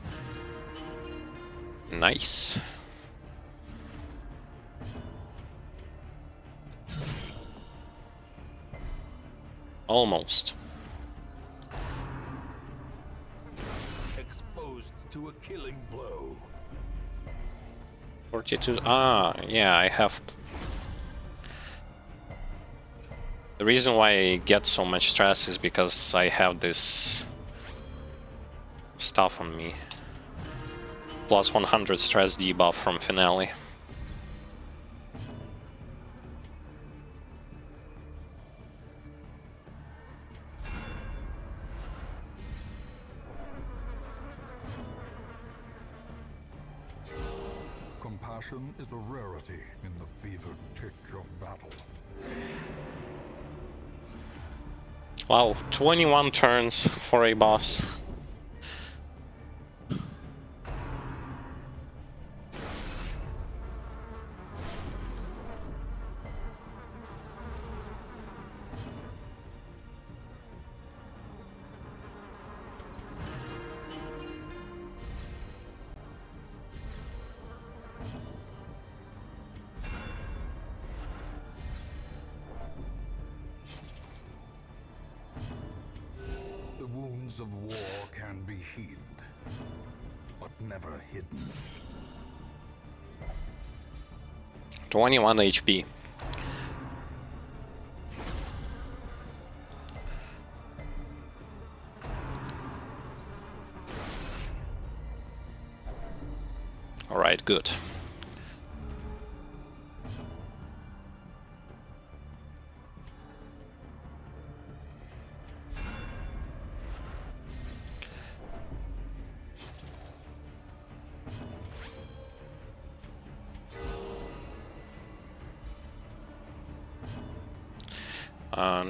Nice. Almost. Exposed to a killing blow. 42. Ah, yeah, I have. The reason why I get so much stress is because I have this stuff on me. Plus 100 stress debuff from Finale. Compassion is a rarity in the fevered pitch of battle. Wow, 21 turns for a boss. The wounds of war can be healed, but never hidden. 21 HP. Alright, good.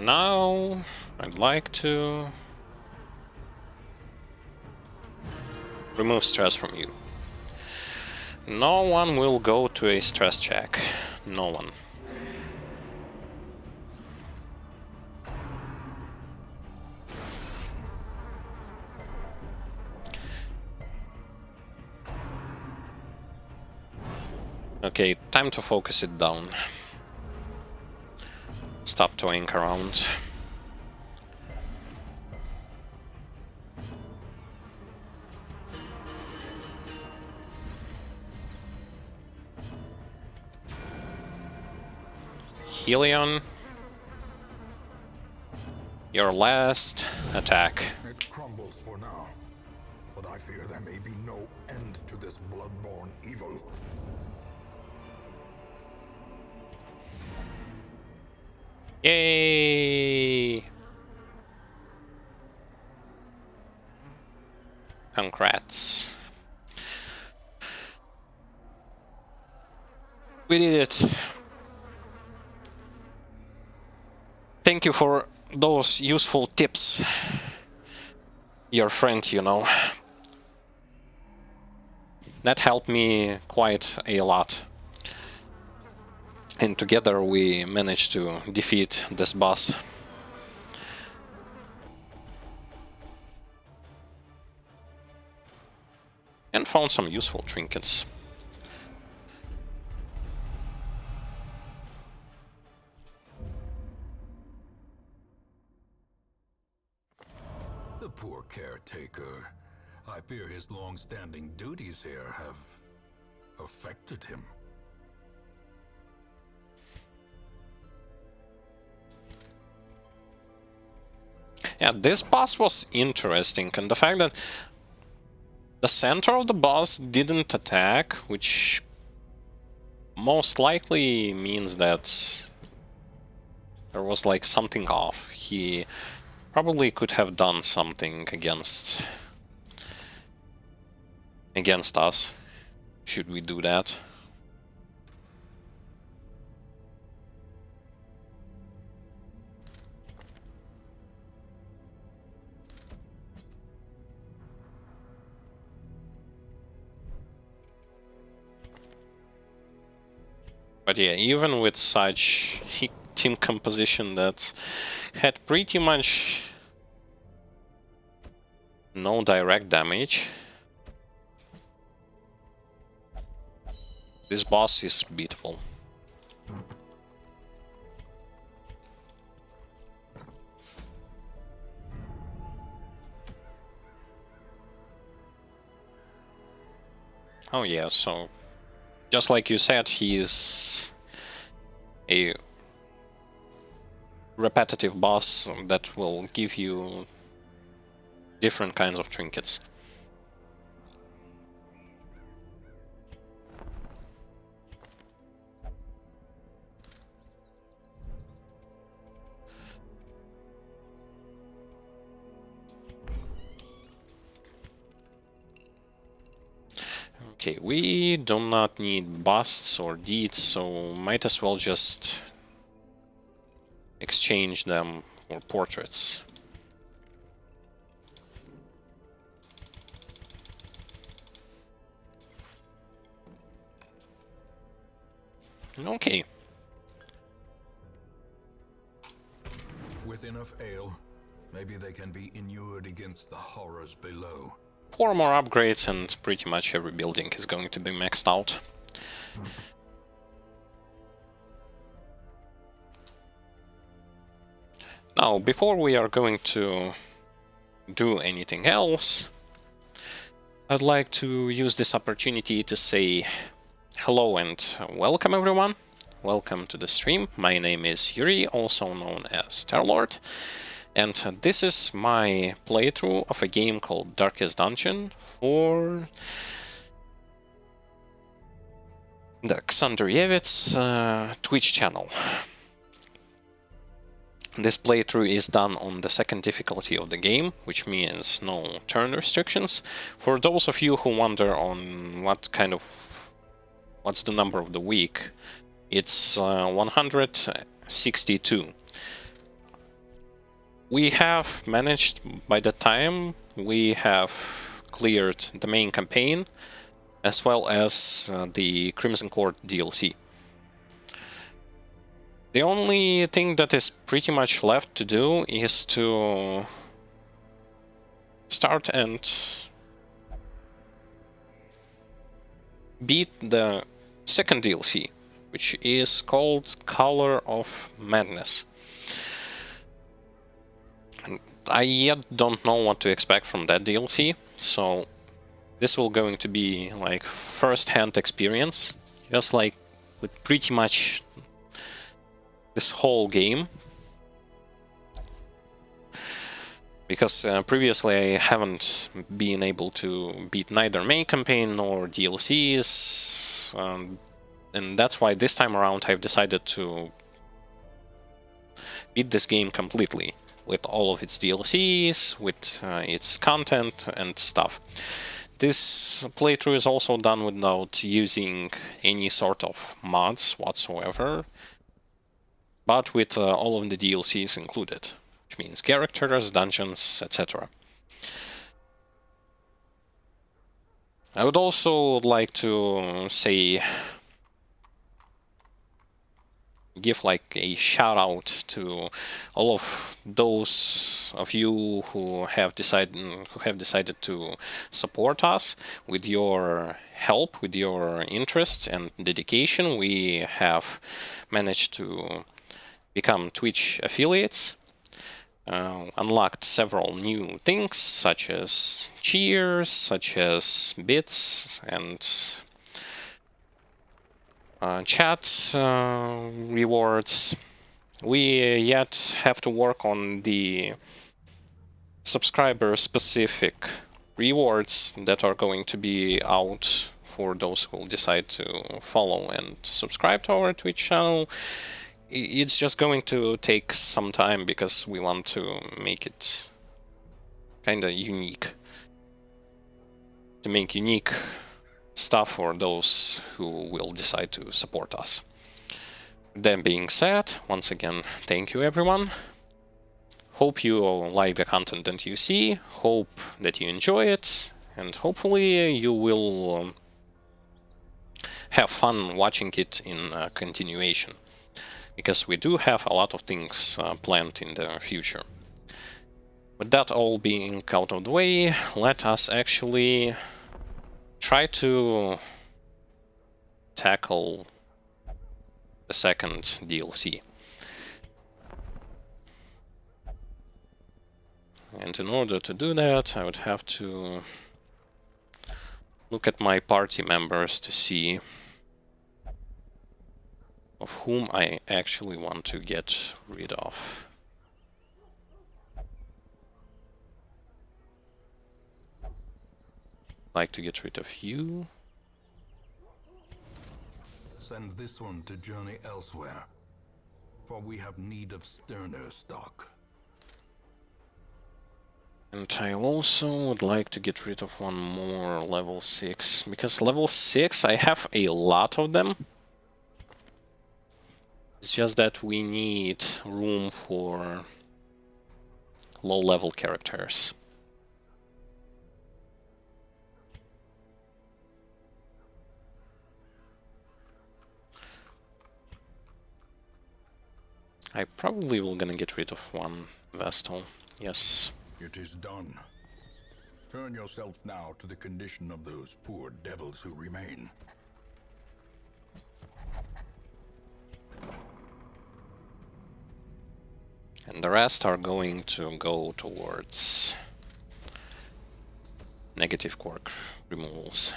Now I'd like to remove stress from you. No one will go to a stress check. No one. Okay, time to focus it down. Stop toying around. Helion, your last attack. It crumbles for now, but I fear there may be no end to this bloodborne evil. Yay! Congrats. We did it. Thank you for those useful tips. Your friend, you know. That helped me quite a lot. And together we managed to defeat this boss. And found some useful trinkets. The poor caretaker. I fear his long-standing duties here have affected him. Yeah, this boss was interesting, and the fact that the center of the boss didn't attack, which most likely means that there was like something off. He probably could have done something against us. Should we do that? But yeah, even with such team composition that had pretty much no direct damage, this boss is beatable. Oh yeah, so just like you said, he is a repetitive boss that will give you different kinds of trinkets. Okay, we do not need busts or deeds, so might as well just exchange them for portraits. Okay. With enough ale, maybe they can be inured against the horrors below. 4 more upgrades and pretty much every building is going to be maxed out. Now, before we are going to do anything else, I'd like to use this opportunity to say hello and welcome everyone. Welcome to the stream. My name is Yuri, also known as Starlord, and this is my playthrough of a game called Darkest Dungeon for the Xandrievit's Twitch channel. This playthrough is done on the second difficulty of the game, which means no turn restrictions. For those of you who wonder on what's the number of the week, it's 162. We have managed, by the time we have cleared the main campaign, as well as the Crimson Court DLC. The only thing that is pretty much left to do is to start and beat the second DLC, which is called Color of Madness. And I yet don't know what to expect from that DLC, so this will going to be like first-hand experience, just like with pretty much this whole game. Because previously I haven't been able to beat neither main campaign nor DLCs, and that's why this time around I've decided to beat this game completely, with all of its DLCs, with its content and stuff. This playthrough is also done without using any sort of mods whatsoever, but with all of the DLCs included, which means characters, dungeons, etc. I would also like to say, give like a shout out to all of those of you who have decided to support us with your help, with your interest and dedication. We have managed to become Twitch affiliates, unlocked several new things such as cheers, such as bits and chat rewards. We yet have to work on the subscriber-specific rewards that are going to be out for those who will decide to follow and subscribe to our Twitch channel. It's just going to take some time because we want to make it kind of unique. To make unique stuff for those who will decide to support us. That being said, once again, thank you everyone. Hope you like the content that you see, hope that you enjoy it, and hopefully you will have fun watching it in continuation, because we do have a lot of things planned in the future. With that all being out of the way, let us actually try to tackle the second DLC. And in order to do that, I would have to look at my party members to see of whom I actually want to get rid of. Like to get rid of you. Send this one to journey elsewhere, for we have need of sterner stock. And I also would like to get rid of one more level 6, because level 6 I have a lot of them. It's just that we need room for low-level characters. I probably will gonna get rid of one Vestal, yes. It is done. Turn yourself now to the condition of those poor devils who remain. And the rest are going to go towards negative quirk removals.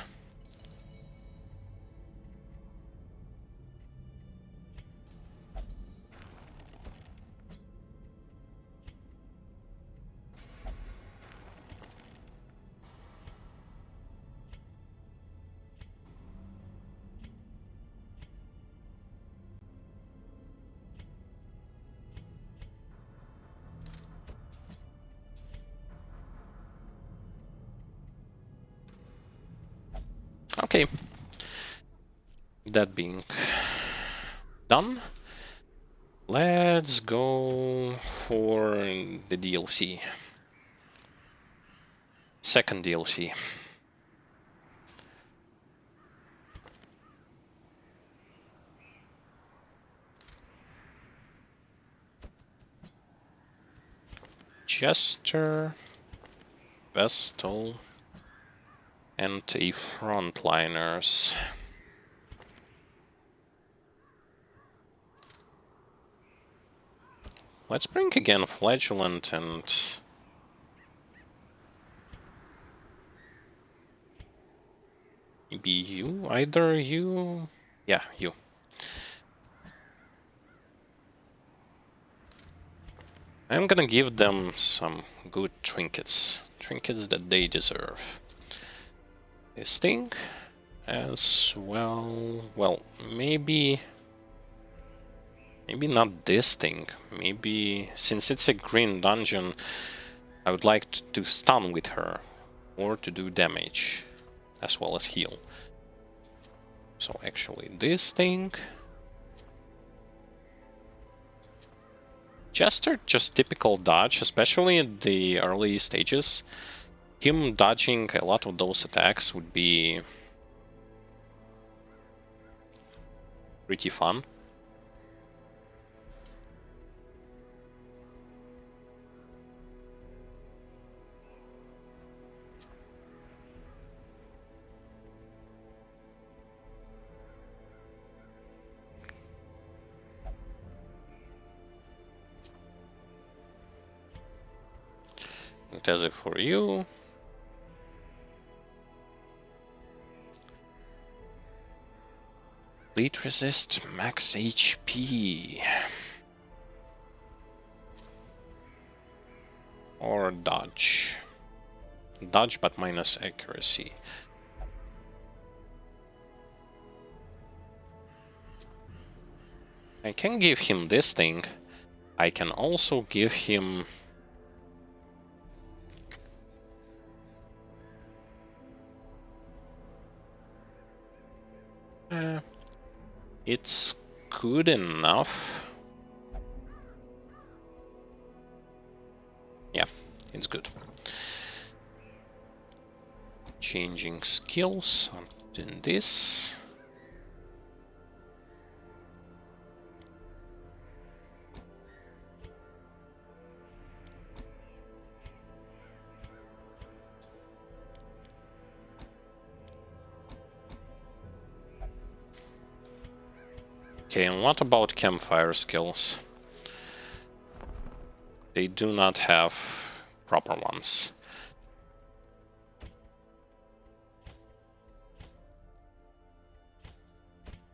Okay, that being done, let's go for the DLC. Second DLC. Jester, Vestal, and a Frontliners. Let's bring again Flagellant and... maybe you? Either you? Yeah, you. I'm gonna give them some good trinkets. Trinkets that they deserve. This thing as well... well, maybe... maybe not this thing. Maybe... since it's a green dungeon, I would like to stun with her. Or to do damage. As well as heal. So actually this thing... Jester, just typical dodge, especially in the early stages. Him dodging a lot of those attacks would be pretty fun. It does it for you. Bleed resist, max HP. Or dodge. Dodge but minus accuracy. I can give him this thing. I can also give him... it's good enough. Yeah, it's good. Changing skills. Doing this. Okay, and what about campfire skills? They do not have proper ones.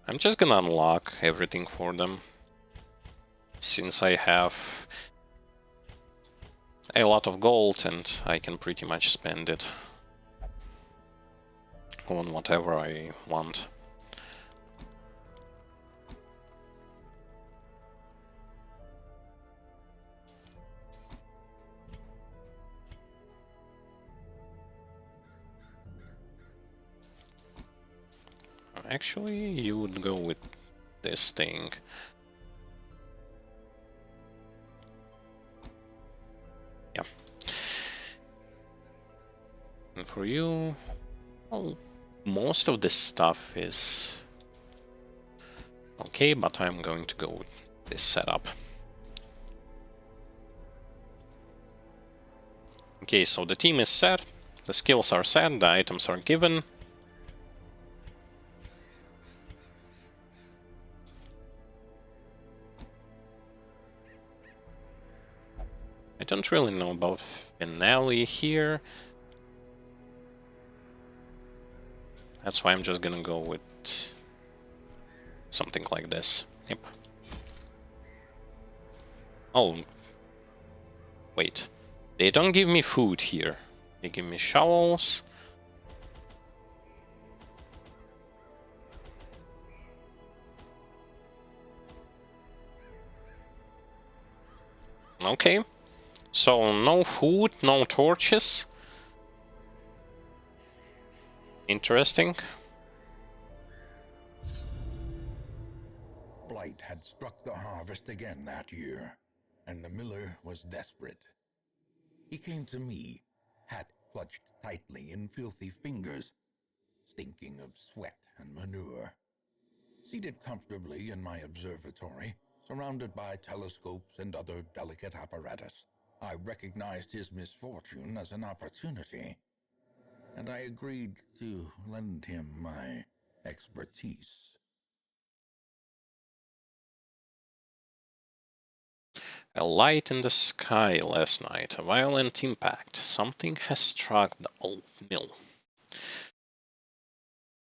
I'm just gonna unlock everything for them, since I have a lot of gold and I can pretty much spend it on whatever I want. Actually, you would go with this thing. Yeah. And for you, well, most of this stuff is okay, but I'm going to go with this setup. Okay, so the team is set, the skills are set, the items are given. I don't really know about finale here. That's why I'm just gonna go with something like this. Yep. Oh. Wait. They don't give me food here. They give me shovels. Okay. So no food, no torches. Interesting. Blight had struck the harvest again that year, and the miller was desperate. He came to me, hat clutched tightly in filthy fingers, stinking of sweat and manure. Seated comfortably in my observatory, surrounded by telescopes and other delicate apparatus, I recognized his misfortune as an opportunity, and I agreed to lend him my expertise. A light in the sky last night, a violent impact. Something has struck the old mill.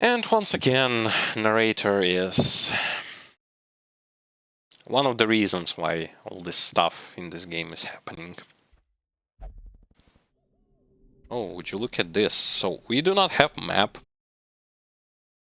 And once again, narrator is one of the reasons why all this stuff in this game is happening. Oh, would you look at this? So we do not have map,